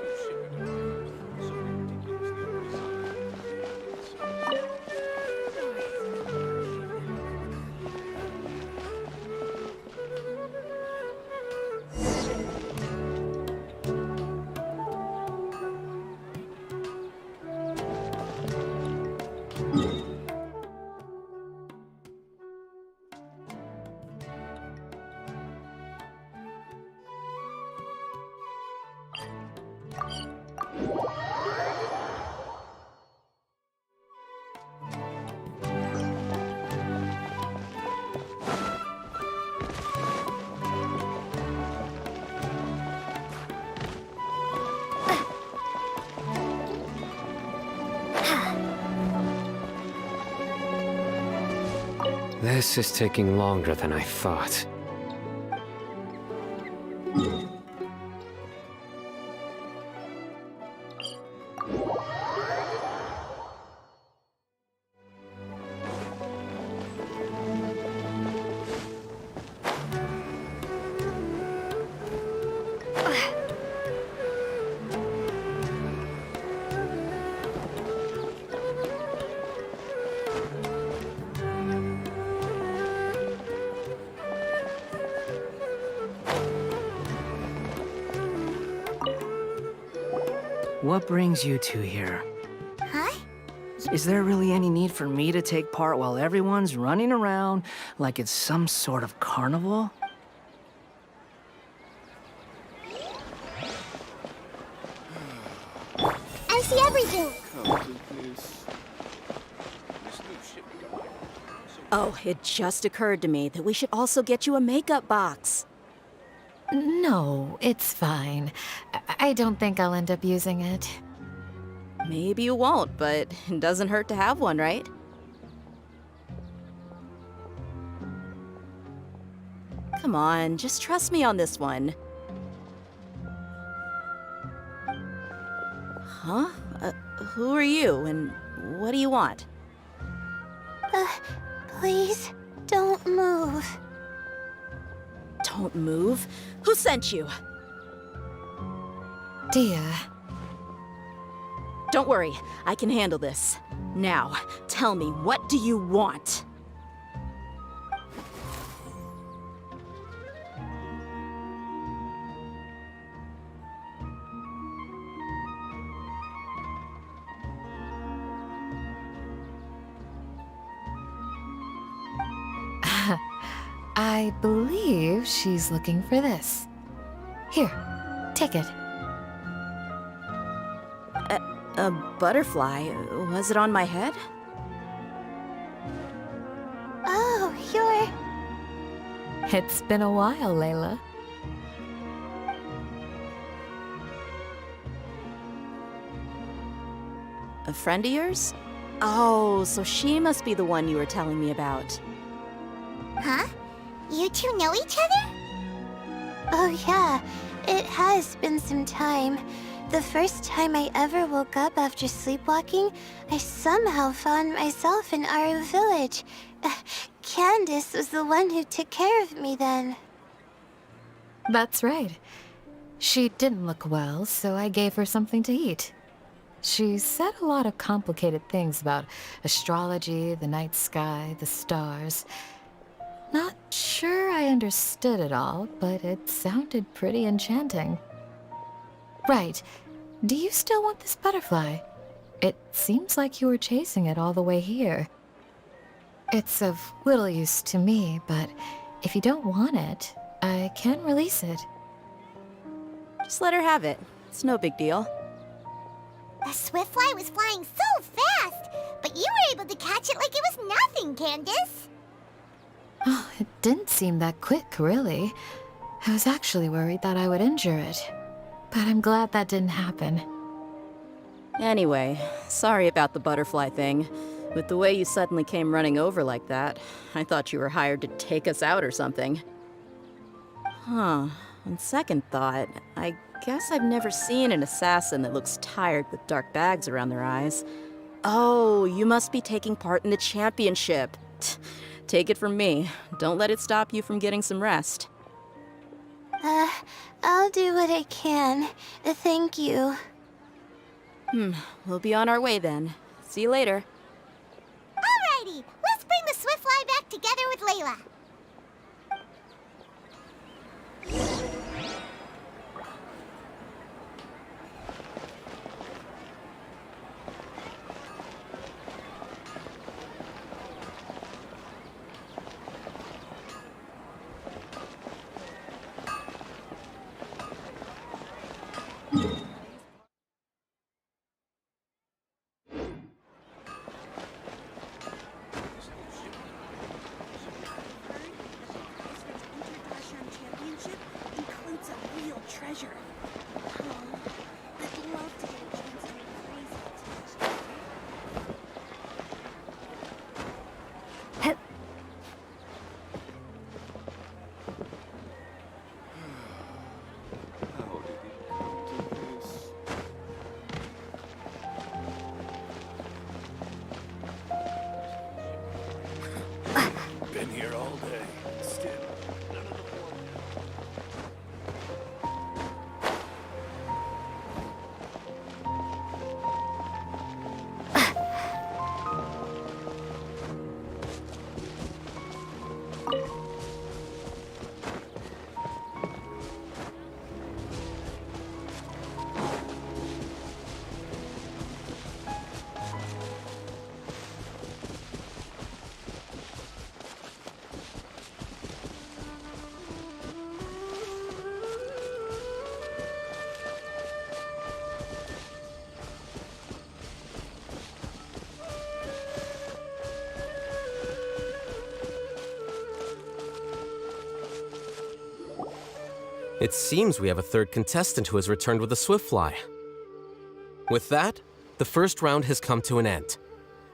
Speaker 8: This is taking longer than I thought.
Speaker 7: What brings you two here?
Speaker 2: Huh?
Speaker 7: Is there really any need for me to take part while everyone's running around like it's some sort of carnival?
Speaker 2: I see everything.
Speaker 12: Oh, it just occurred to me that we should also get you a makeup box.
Speaker 13: No, it's fine. I don't think I'll end up using it.
Speaker 12: Maybe you won't, but it doesn't hurt to have one, right? Come on, just trust me on this one. Huh? Who are you, and what do you want?
Speaker 11: Please, don't move.
Speaker 12: Don't move? Who sent you?
Speaker 13: Dia.
Speaker 12: Don't worry, I can handle this. Now, tell me, what do you want?
Speaker 13: I believe she's looking for this. Here, take it.
Speaker 12: A butterfly? Was it on my head?
Speaker 11: Oh, you're...
Speaker 13: It's been a while, Layla.
Speaker 12: A friend of yours? Oh, so she must be the one you were telling me about.
Speaker 2: Huh? You two know each other?
Speaker 11: Oh yeah, it has been some time. The first time I ever woke up after sleepwalking, I somehow found myself in Aru village. Candace was the one who took care of me then.
Speaker 13: That's right. She didn't look well, so I gave her something to eat. She said a lot of complicated things about astrology, the night sky, the stars. Not sure I understood it all, but it sounded pretty enchanting. Right. Do you still want this butterfly? It seems like you were chasing it all the way here. It's of little use to me, but if you don't want it, I can release it.
Speaker 12: Just let her have it. It's no big deal.
Speaker 2: The Swiftfly was flying so fast, but you were able to catch it like it was nothing, Candace.
Speaker 13: Oh, it didn't seem that quick, really. I was actually worried that I would injure it. But I'm glad that didn't happen.
Speaker 12: Anyway, sorry about the butterfly thing. With the way you suddenly came running over like that, I thought you were hired to take us out or something. Huh. On second thought, I guess I've never seen an assassin that looks tired with dark bags around their eyes. Oh, you must be taking part in the championship. Take it from me. Don't let it stop you from getting some rest.
Speaker 11: I'll do what I can. Thank you.
Speaker 12: We'll be on our way then. See you later.
Speaker 2: Alrighty, let's bring the Swiftfly back together with Layla.
Speaker 19: It seems we have a third contestant who has returned with a Swiftfly. With that, the first round has come to an end.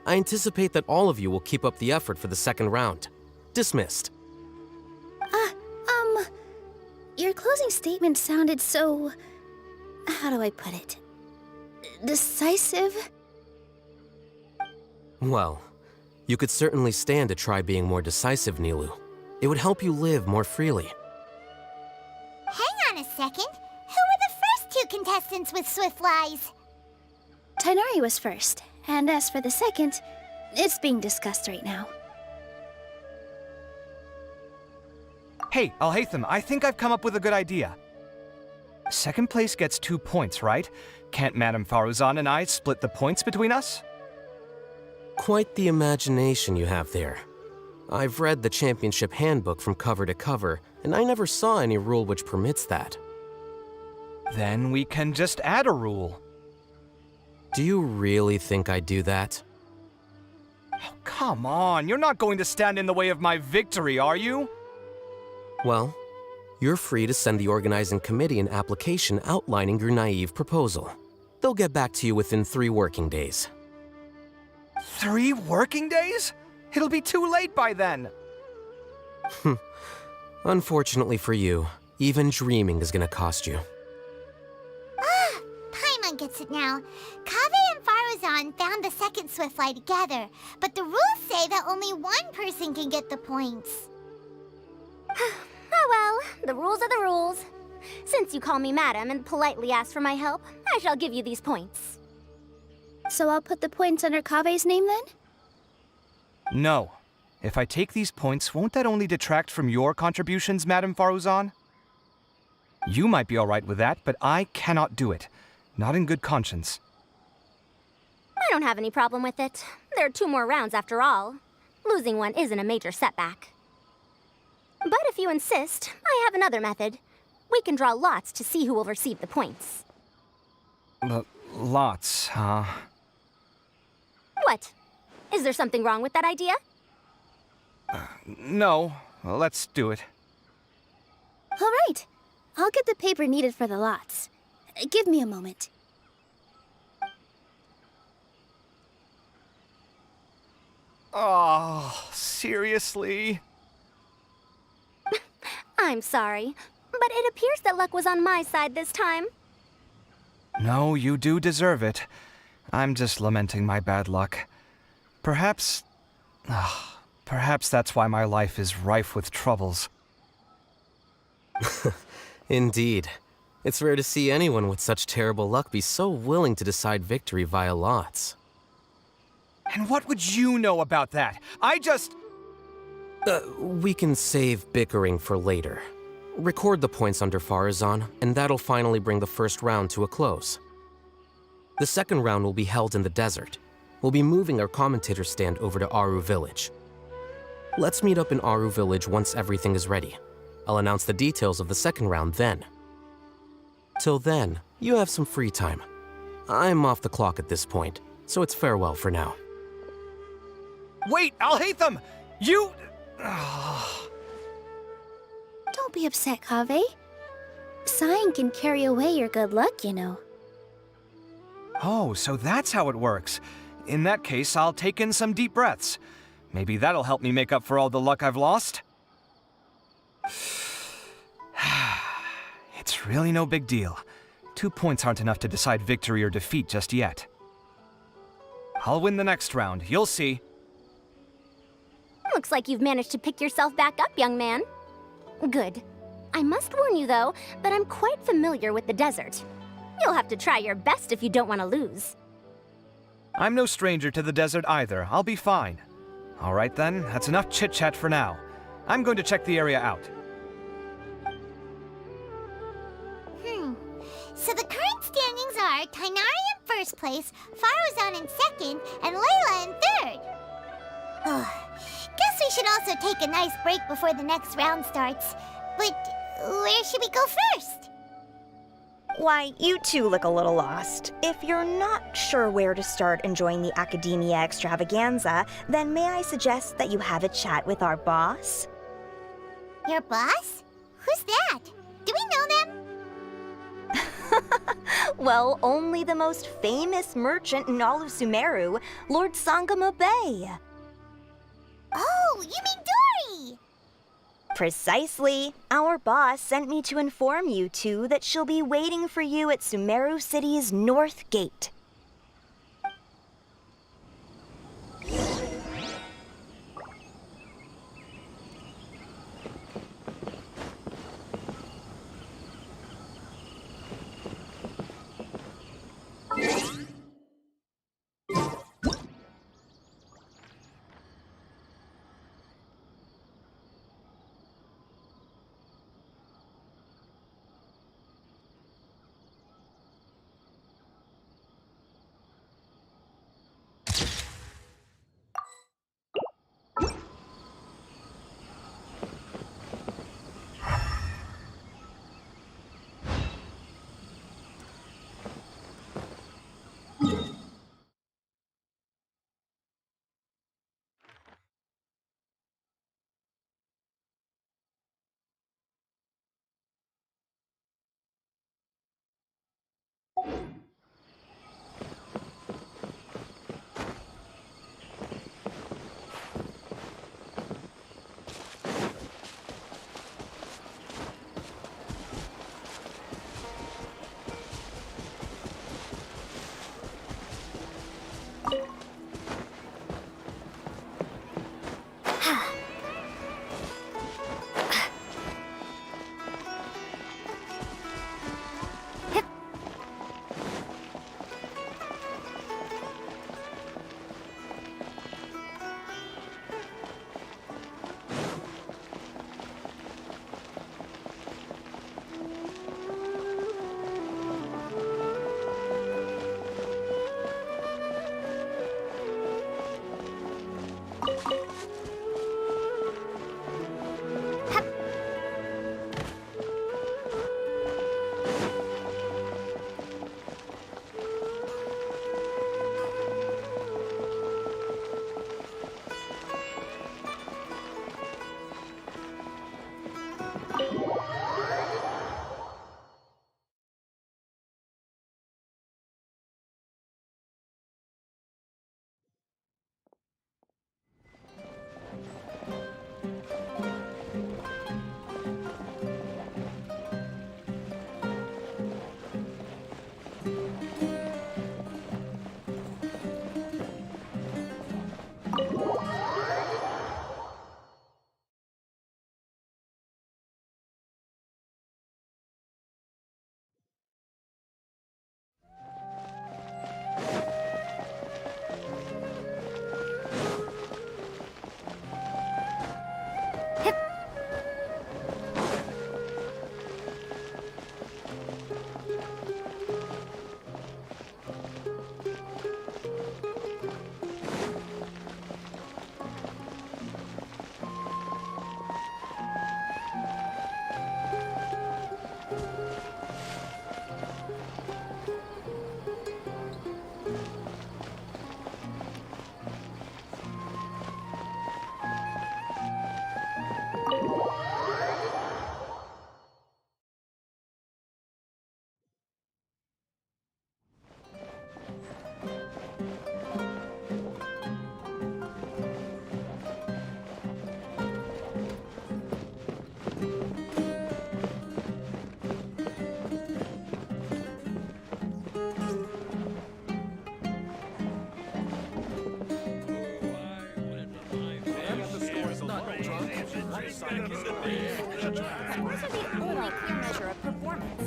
Speaker 19: I anticipate that all of you will keep up the effort for the second round. Dismissed.
Speaker 15: Your closing statement sounded so... how do I put it? Decisive?
Speaker 19: Well, you could certainly stand to try being more decisive, Nilu. It would help you live more freely.
Speaker 2: Hang on a second. Who were the first two contestants with Swiftflies?
Speaker 15: Tainari was first, and as for the second, it's being discussed right now.
Speaker 10: Hey, Alhaitham, I think I've come up with a good idea. Second place gets 2 points, right? Can't Madame Faruzan and I split the points between us?
Speaker 19: Quite the imagination you have there. I've read the championship handbook from cover to cover, and I never saw any rule which permits that.
Speaker 10: Then we can just add a rule.
Speaker 19: Do you really think I'd do that?
Speaker 10: Oh, come on, you're not going to stand in the way of my victory, are you?
Speaker 19: Well, you're free to send the organizing committee an application outlining your naive proposal. They'll get back to you within 3 working days.
Speaker 10: 3 working days? It'll be too late by then.
Speaker 19: Unfortunately for you, even dreaming is gonna cost you.
Speaker 2: Paimon gets it now. Kaveh and Faruzan found the second Swiftfly together, but the rules say that only one person can get the points.
Speaker 18: Oh well, the rules are the rules. Since you call me madam and politely ask for my help, I shall give you these points.
Speaker 15: So I'll put the points under Kaveh's name then?
Speaker 10: No. If I take these points, won't that only detract from your contributions, Madame Faruzan? You might be alright with that, but I cannot do it. Not in good conscience.
Speaker 18: I don't have any problem with it. There are 2 more rounds after all. Losing one isn't a major setback. But if you insist, I have another method. We can draw lots to see who will receive the points.
Speaker 10: Lots, huh?
Speaker 18: What? Is there something wrong with that idea?
Speaker 10: No. Well, let's do it.
Speaker 15: All right. I'll get the paper needed for the lots. Give me a moment.
Speaker 10: Oh, seriously?
Speaker 18: I'm sorry, but it appears that luck was on my side this time.
Speaker 10: No, you do deserve it. I'm just lamenting my bad luck. Perhaps that's why my life is rife with troubles.
Speaker 19: Indeed. It's rare to see anyone with such terrible luck be so willing to decide victory via lots.
Speaker 10: And what would you know about that?
Speaker 19: We can save bickering for later. Record the points under Faruzan, and that'll finally bring the first round to a close. The second round will be held in the desert. We'll be moving our commentator stand over to Aru Village. Let's meet up in Aru Village once everything is ready. I'll announce the details of the second round then. Till then, you have some free time. I'm off the clock at this point, so it's farewell for now.
Speaker 10: Wait, Alhaitham! You...
Speaker 15: Don't be upset, Kaveh. Sighing can carry away your good luck, you know.
Speaker 10: Oh, so that's how it works. In that case, I'll take in some deep breaths. Maybe that'll help me make up for all the luck I've lost. It's really no big deal. 2 points aren't enough to decide victory or defeat just yet. I'll win the next round, you'll see.
Speaker 18: Looks like you've managed to pick yourself back up, young man. Good. I must warn you, though, that I'm quite familiar with the desert. You'll have to try your best if you don't want to lose.
Speaker 10: I'm no stranger to the desert either. I'll be fine. All right then, that's enough chit-chat for now. I'm going to check the area out.
Speaker 2: So the current standings are Tainari in first place, Faruzan in second, and Layla in third. Guess we should also take a nice break before the next round starts. But where should we go first?
Speaker 5: Why, you two look a little lost. If you're not sure where to start enjoying the Academia extravaganza, then may I suggest that you have a chat with our boss?
Speaker 2: Your boss? Who's that? Do we know them?
Speaker 5: Well, only the most famous merchant in all of Sumeru, Lord Sangamo Bay.
Speaker 2: Oh, you mean Dory!
Speaker 5: Precisely. Our boss sent me to inform you two that she'll be waiting for you at Sumeru City's North Gate. Scores are the only clear measure of performance.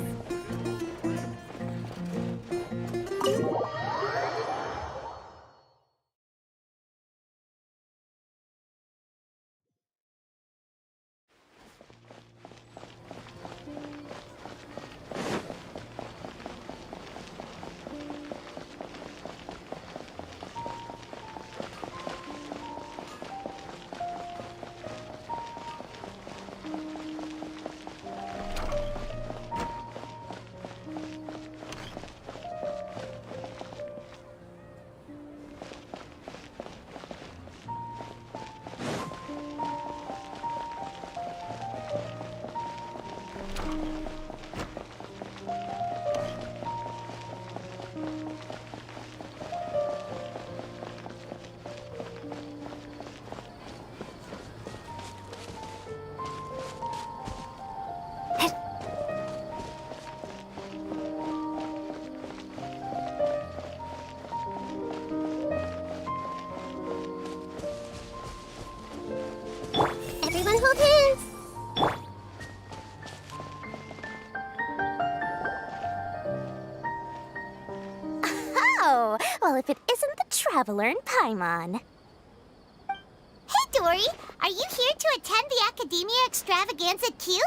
Speaker 18: Oh, well, if it isn't the Traveler in Paimon.
Speaker 2: Hey, Dory, are you here to attend the Academia Extravaganza too?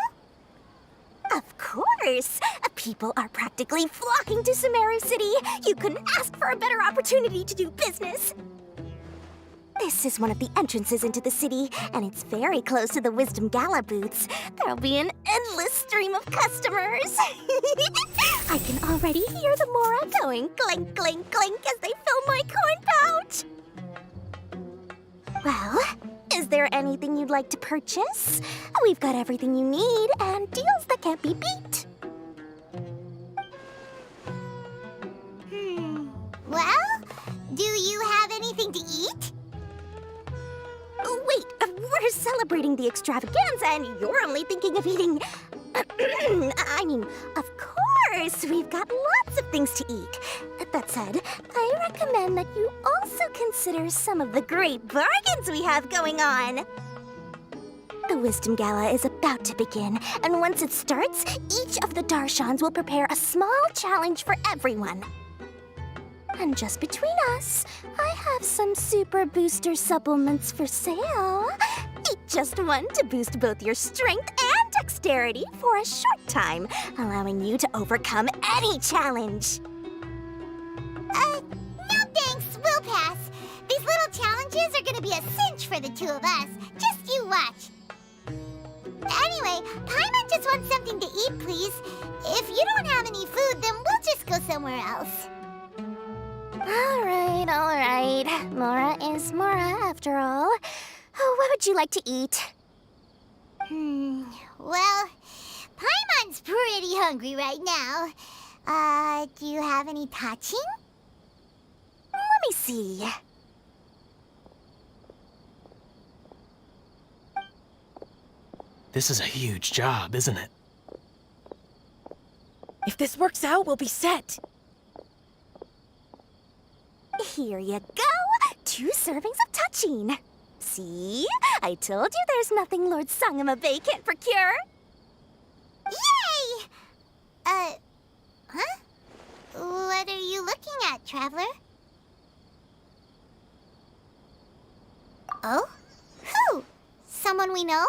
Speaker 18: Of course! People are practically flocking to Sumeru City. You couldn't ask for a better opportunity to do business. This is one of the entrances into the city, and it's very close to the Wisdom Gala booths. There'll be an endless stream of customers. I can already hear the Mora going clink, clink, clink as they fill my coin pouch. Well, is there anything you'd like to purchase? We've got everything you need and deals that can't be beat.
Speaker 2: Well, do you have anything to eat?
Speaker 18: Wait, we're celebrating the extravaganza and you're only thinking of eating... I mean, of course, we've got lots of things to eat. That said, I recommend that you also consider some of the great bargains we have going on. The Wisdom Gala is about to begin, and once it starts, each of the Darshans will prepare a small challenge for everyone. And just between us, I have some super booster supplements for sale. Eat just one to boost both your strength and dexterity for a short time, allowing you to overcome any challenge.
Speaker 2: No thanks, we'll pass. These little challenges are gonna be a cinch for the two of us. Just you watch. Anyway, Paimon just wants something to eat, please. If you don't have any food, then we'll just go somewhere else.
Speaker 18: All right. Mora is Mora, after all. Oh, what would you like to eat?
Speaker 2: Well, Paimon's pretty hungry right now. Do you have any touching?
Speaker 18: Let me see.
Speaker 6: This is a huge job, isn't it?
Speaker 12: If this works out, we'll be set.
Speaker 18: Here you go. 2 servings of touching. See? I told you there's nothing Lord Sangamabe can't procure.
Speaker 2: Yay! Huh? What are you looking at, Traveler? Oh? Who? Someone we know?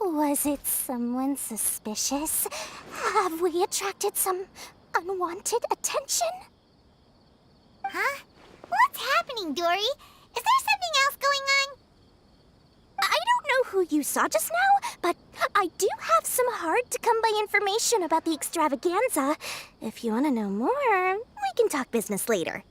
Speaker 18: Was it someone suspicious? Have we attracted some unwanted attention?
Speaker 2: Huh? What's happening, Dory? Is there something else going on?
Speaker 18: I don't know who you saw just now, but I do have some hard-to-come-by information about the extravaganza. If you want to know more, we can talk business later.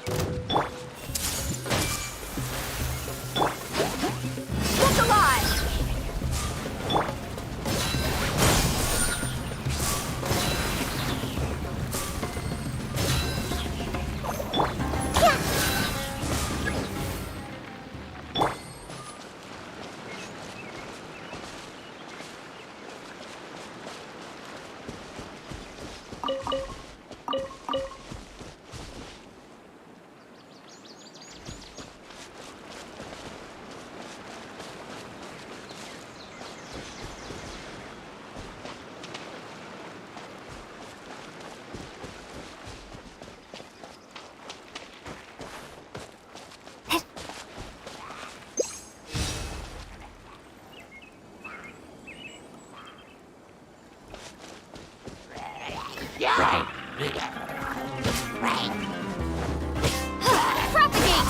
Speaker 3: Look alive! Propagate!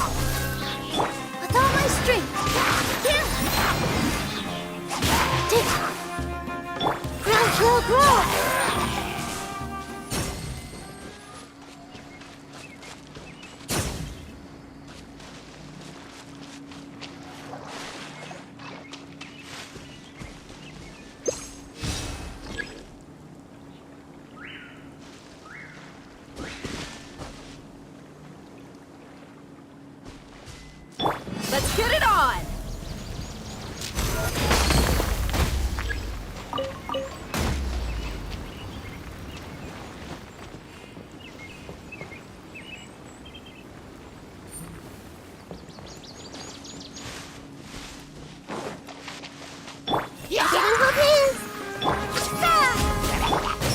Speaker 3: With all my strength! Grow! Let's get it on!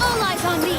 Speaker 3: All eyes on me!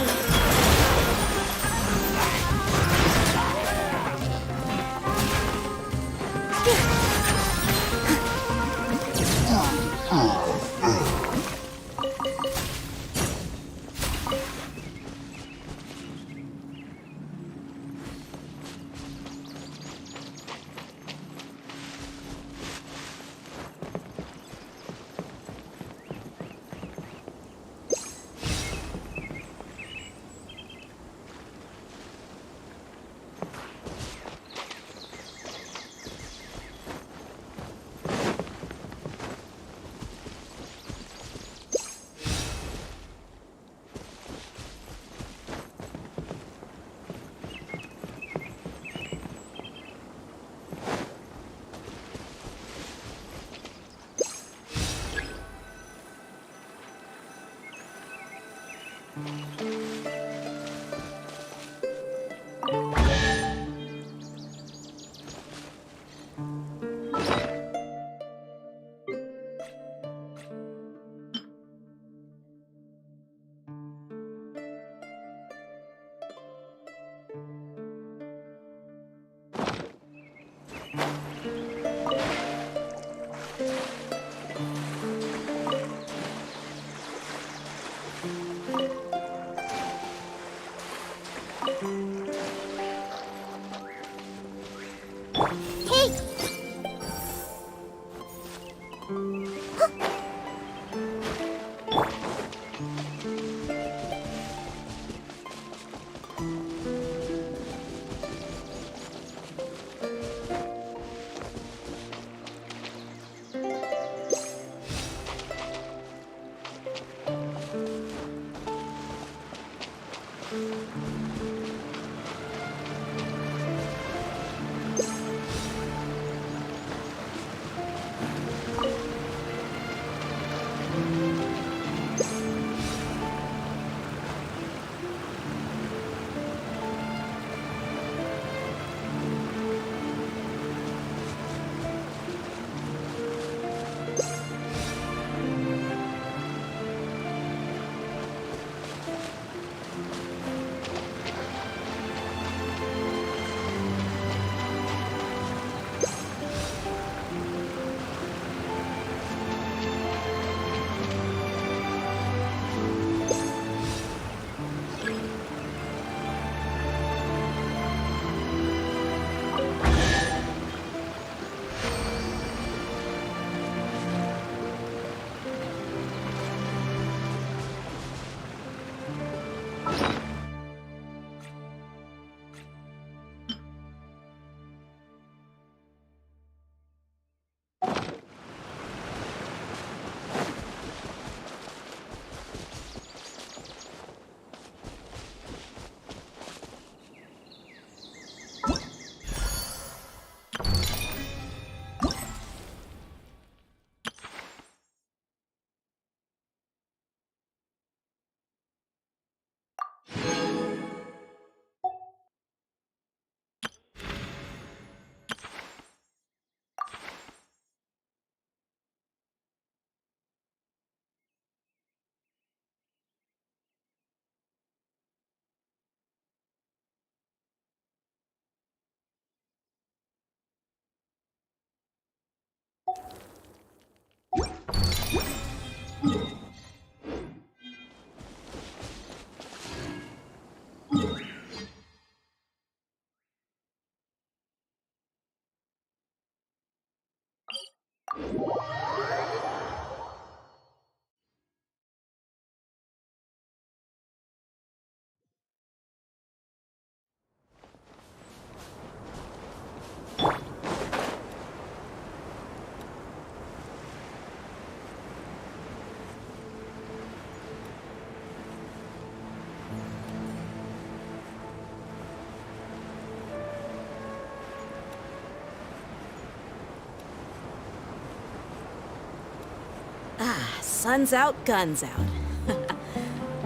Speaker 12: Sun's out, guns out.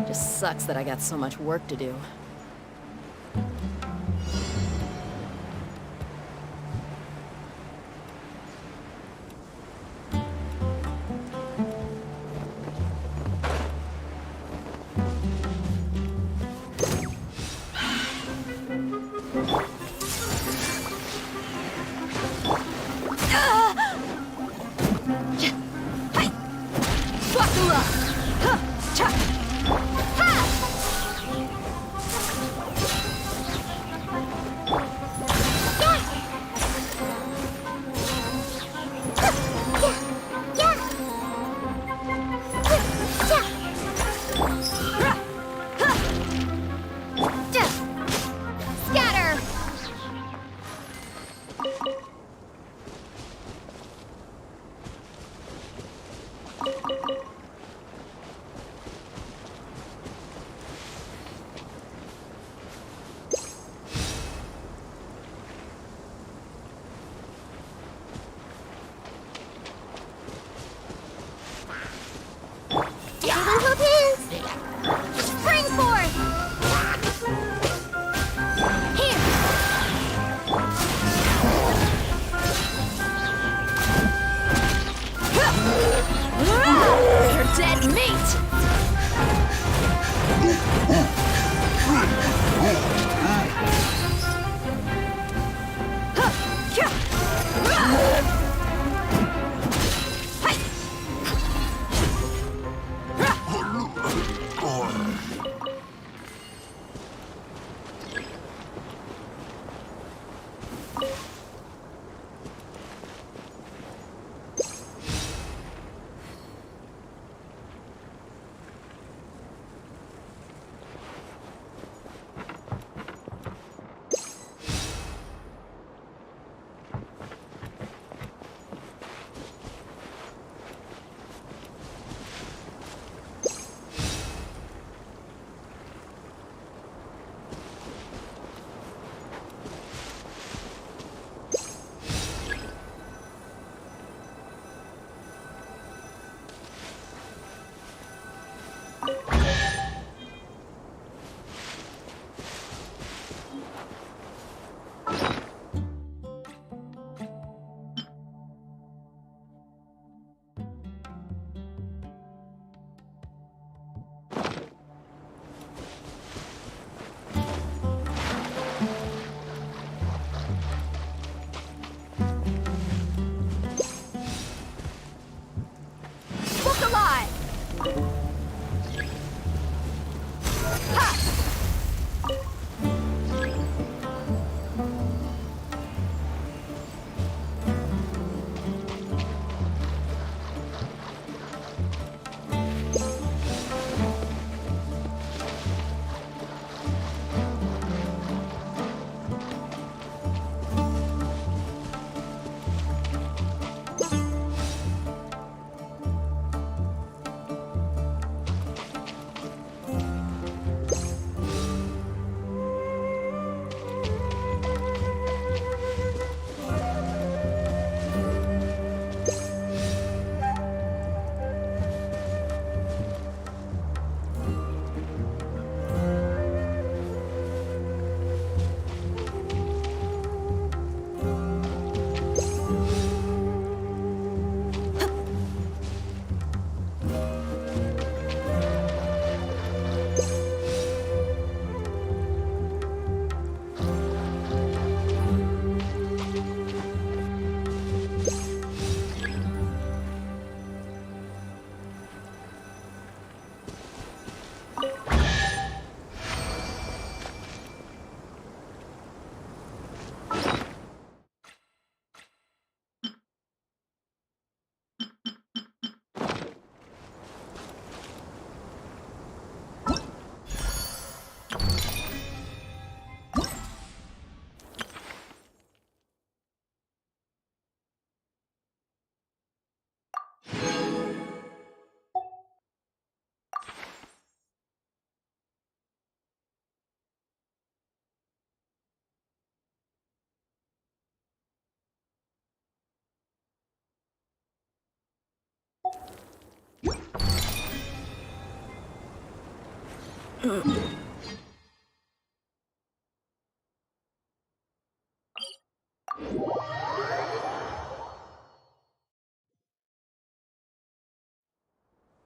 Speaker 12: Just sucks that I got so much work to do.
Speaker 2: Spring forth! Here!
Speaker 3: You're dead meat!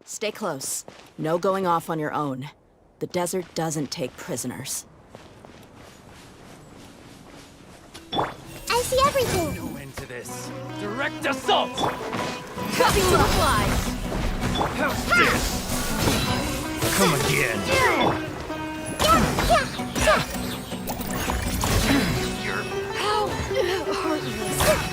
Speaker 12: Stay close. No going off on your own. The desert doesn't take prisoners.
Speaker 2: I see everything.
Speaker 14: No end to this. Direct assault!
Speaker 3: Cutting the flies!
Speaker 14: How's this? Come again.
Speaker 3: How heartless.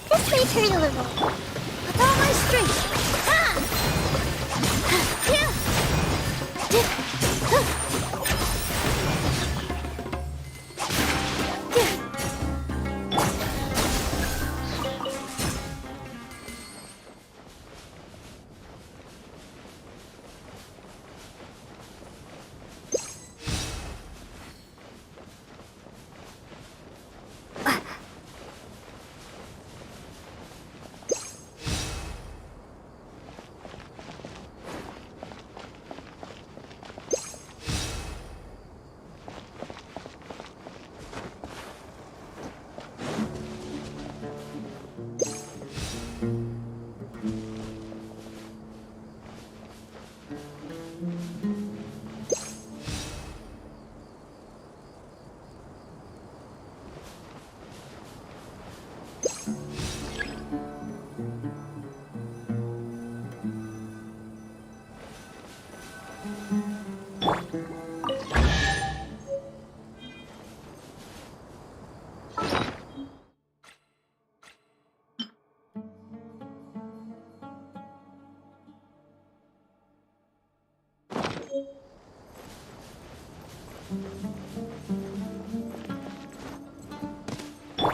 Speaker 2: This may hurt a little. With all my strength.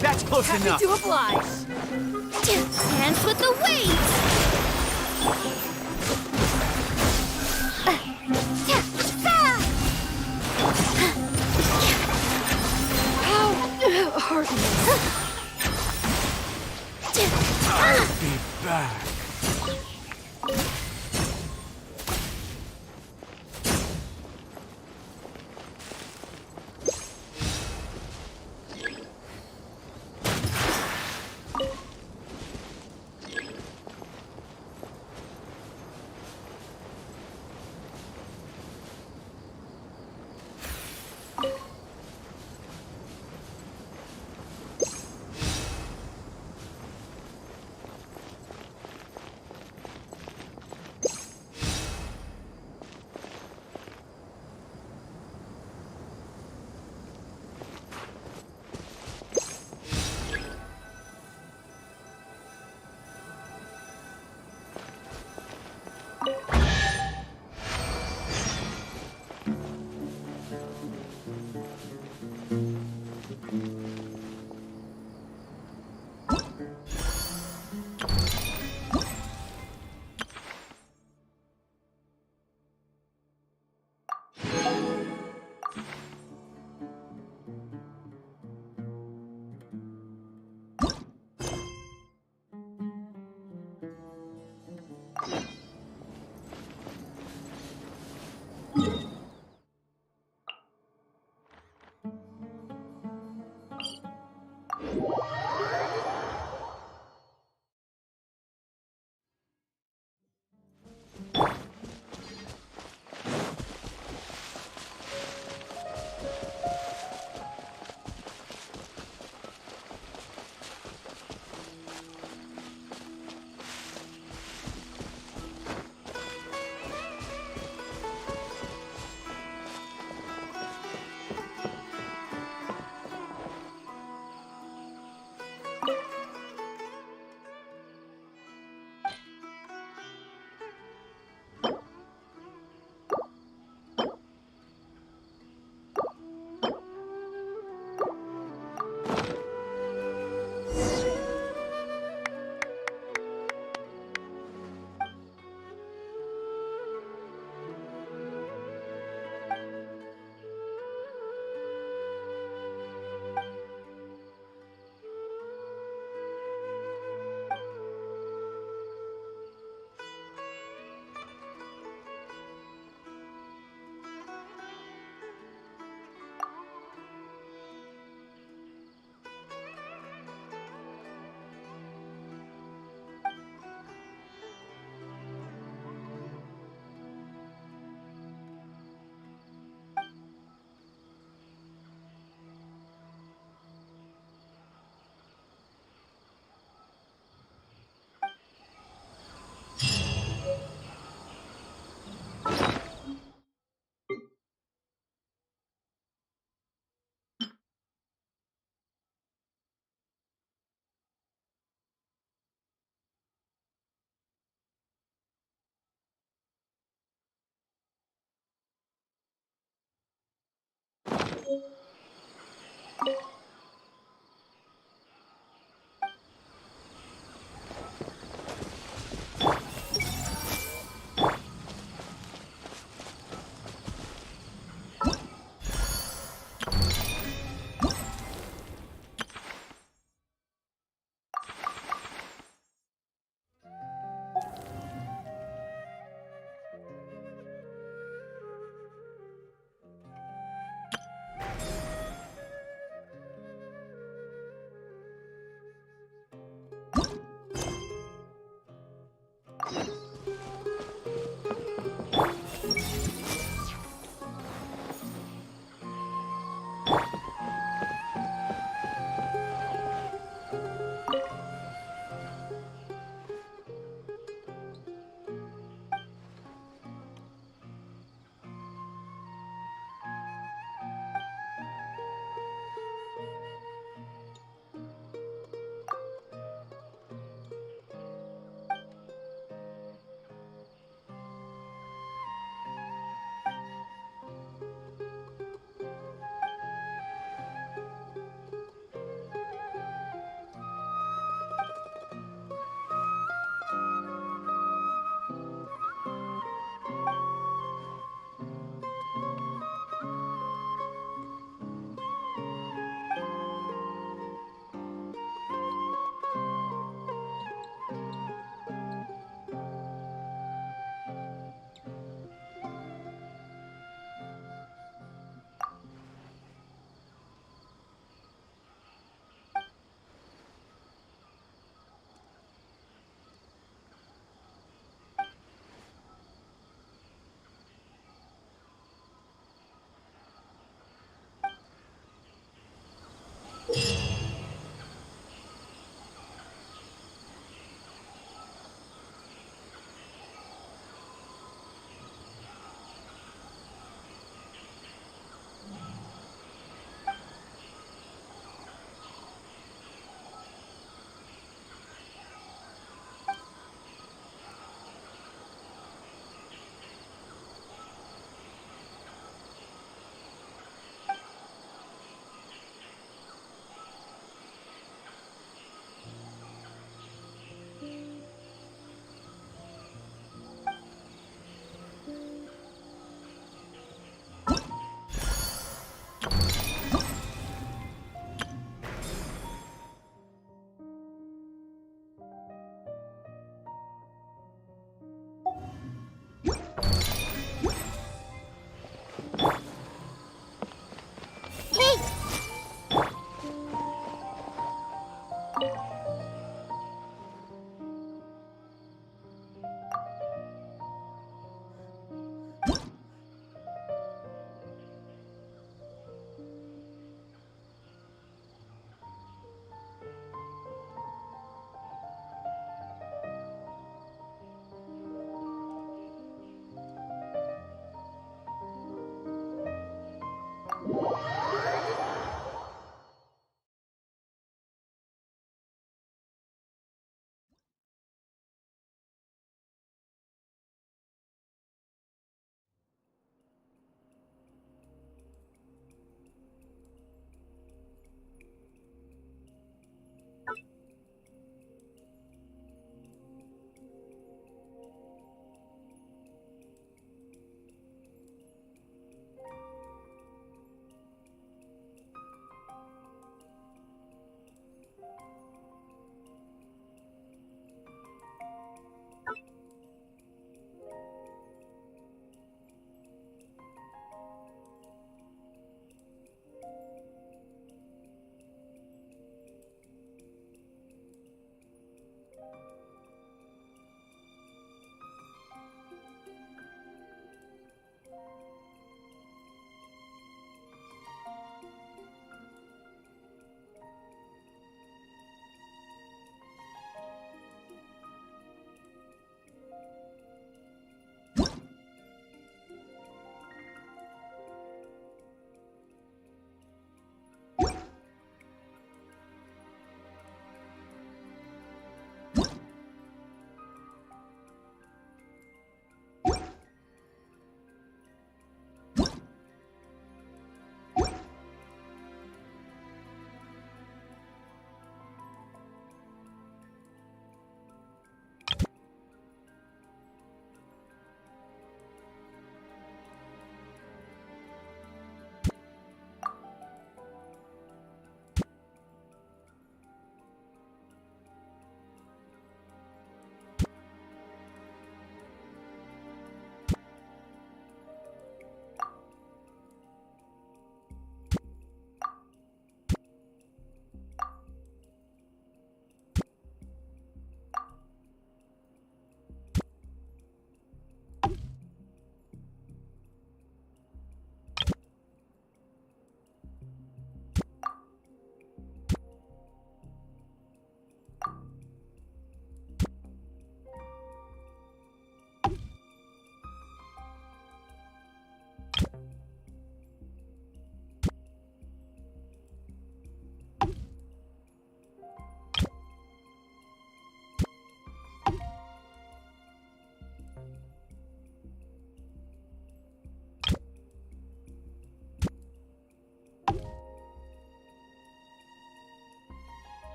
Speaker 14: That's close
Speaker 3: Happy
Speaker 14: enough.
Speaker 3: to oblige. Dance with the waves! How heartless.
Speaker 14: I'll be back.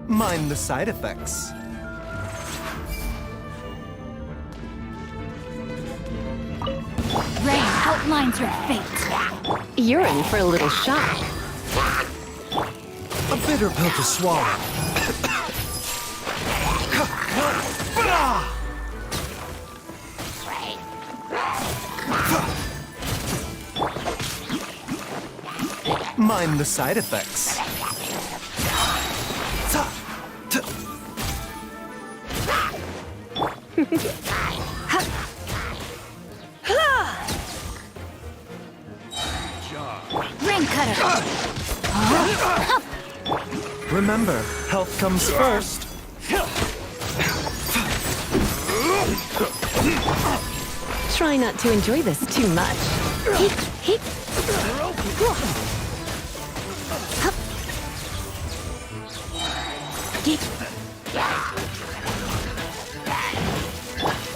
Speaker 20: Mind the side effects.
Speaker 21: Rain outlines your fate. You're in for a little shock.
Speaker 20: A bitter pill to swallow. Mind the side effects.
Speaker 21: Ring cutter.
Speaker 20: Remember, health comes first.
Speaker 21: Try not to enjoy this too much.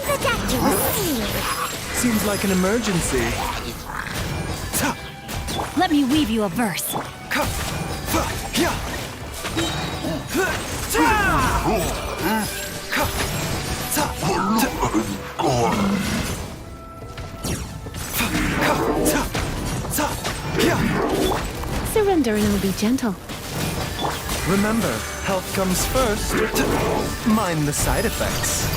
Speaker 2: The doctor will see you.
Speaker 20: Seems like an emergency.
Speaker 21: Let me weave you a verse. Surrender and I'll be gentle.
Speaker 20: Remember, health comes first. Mind the side effects.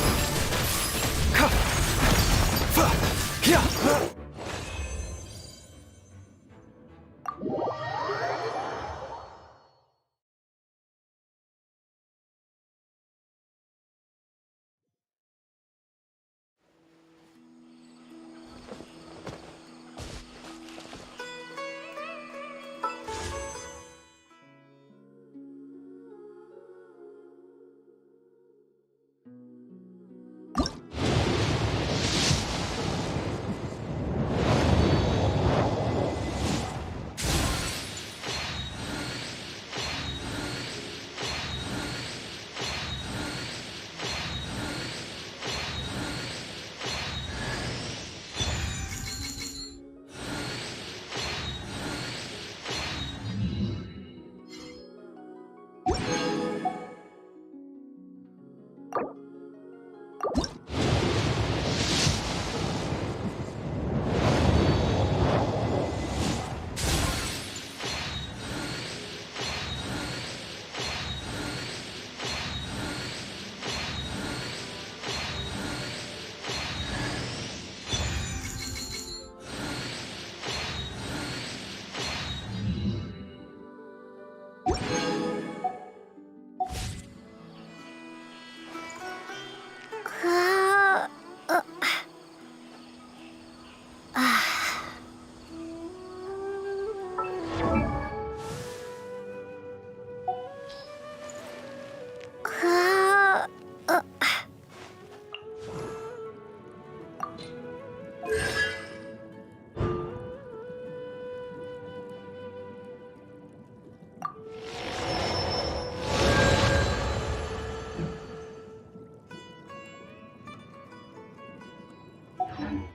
Speaker 3: Fate.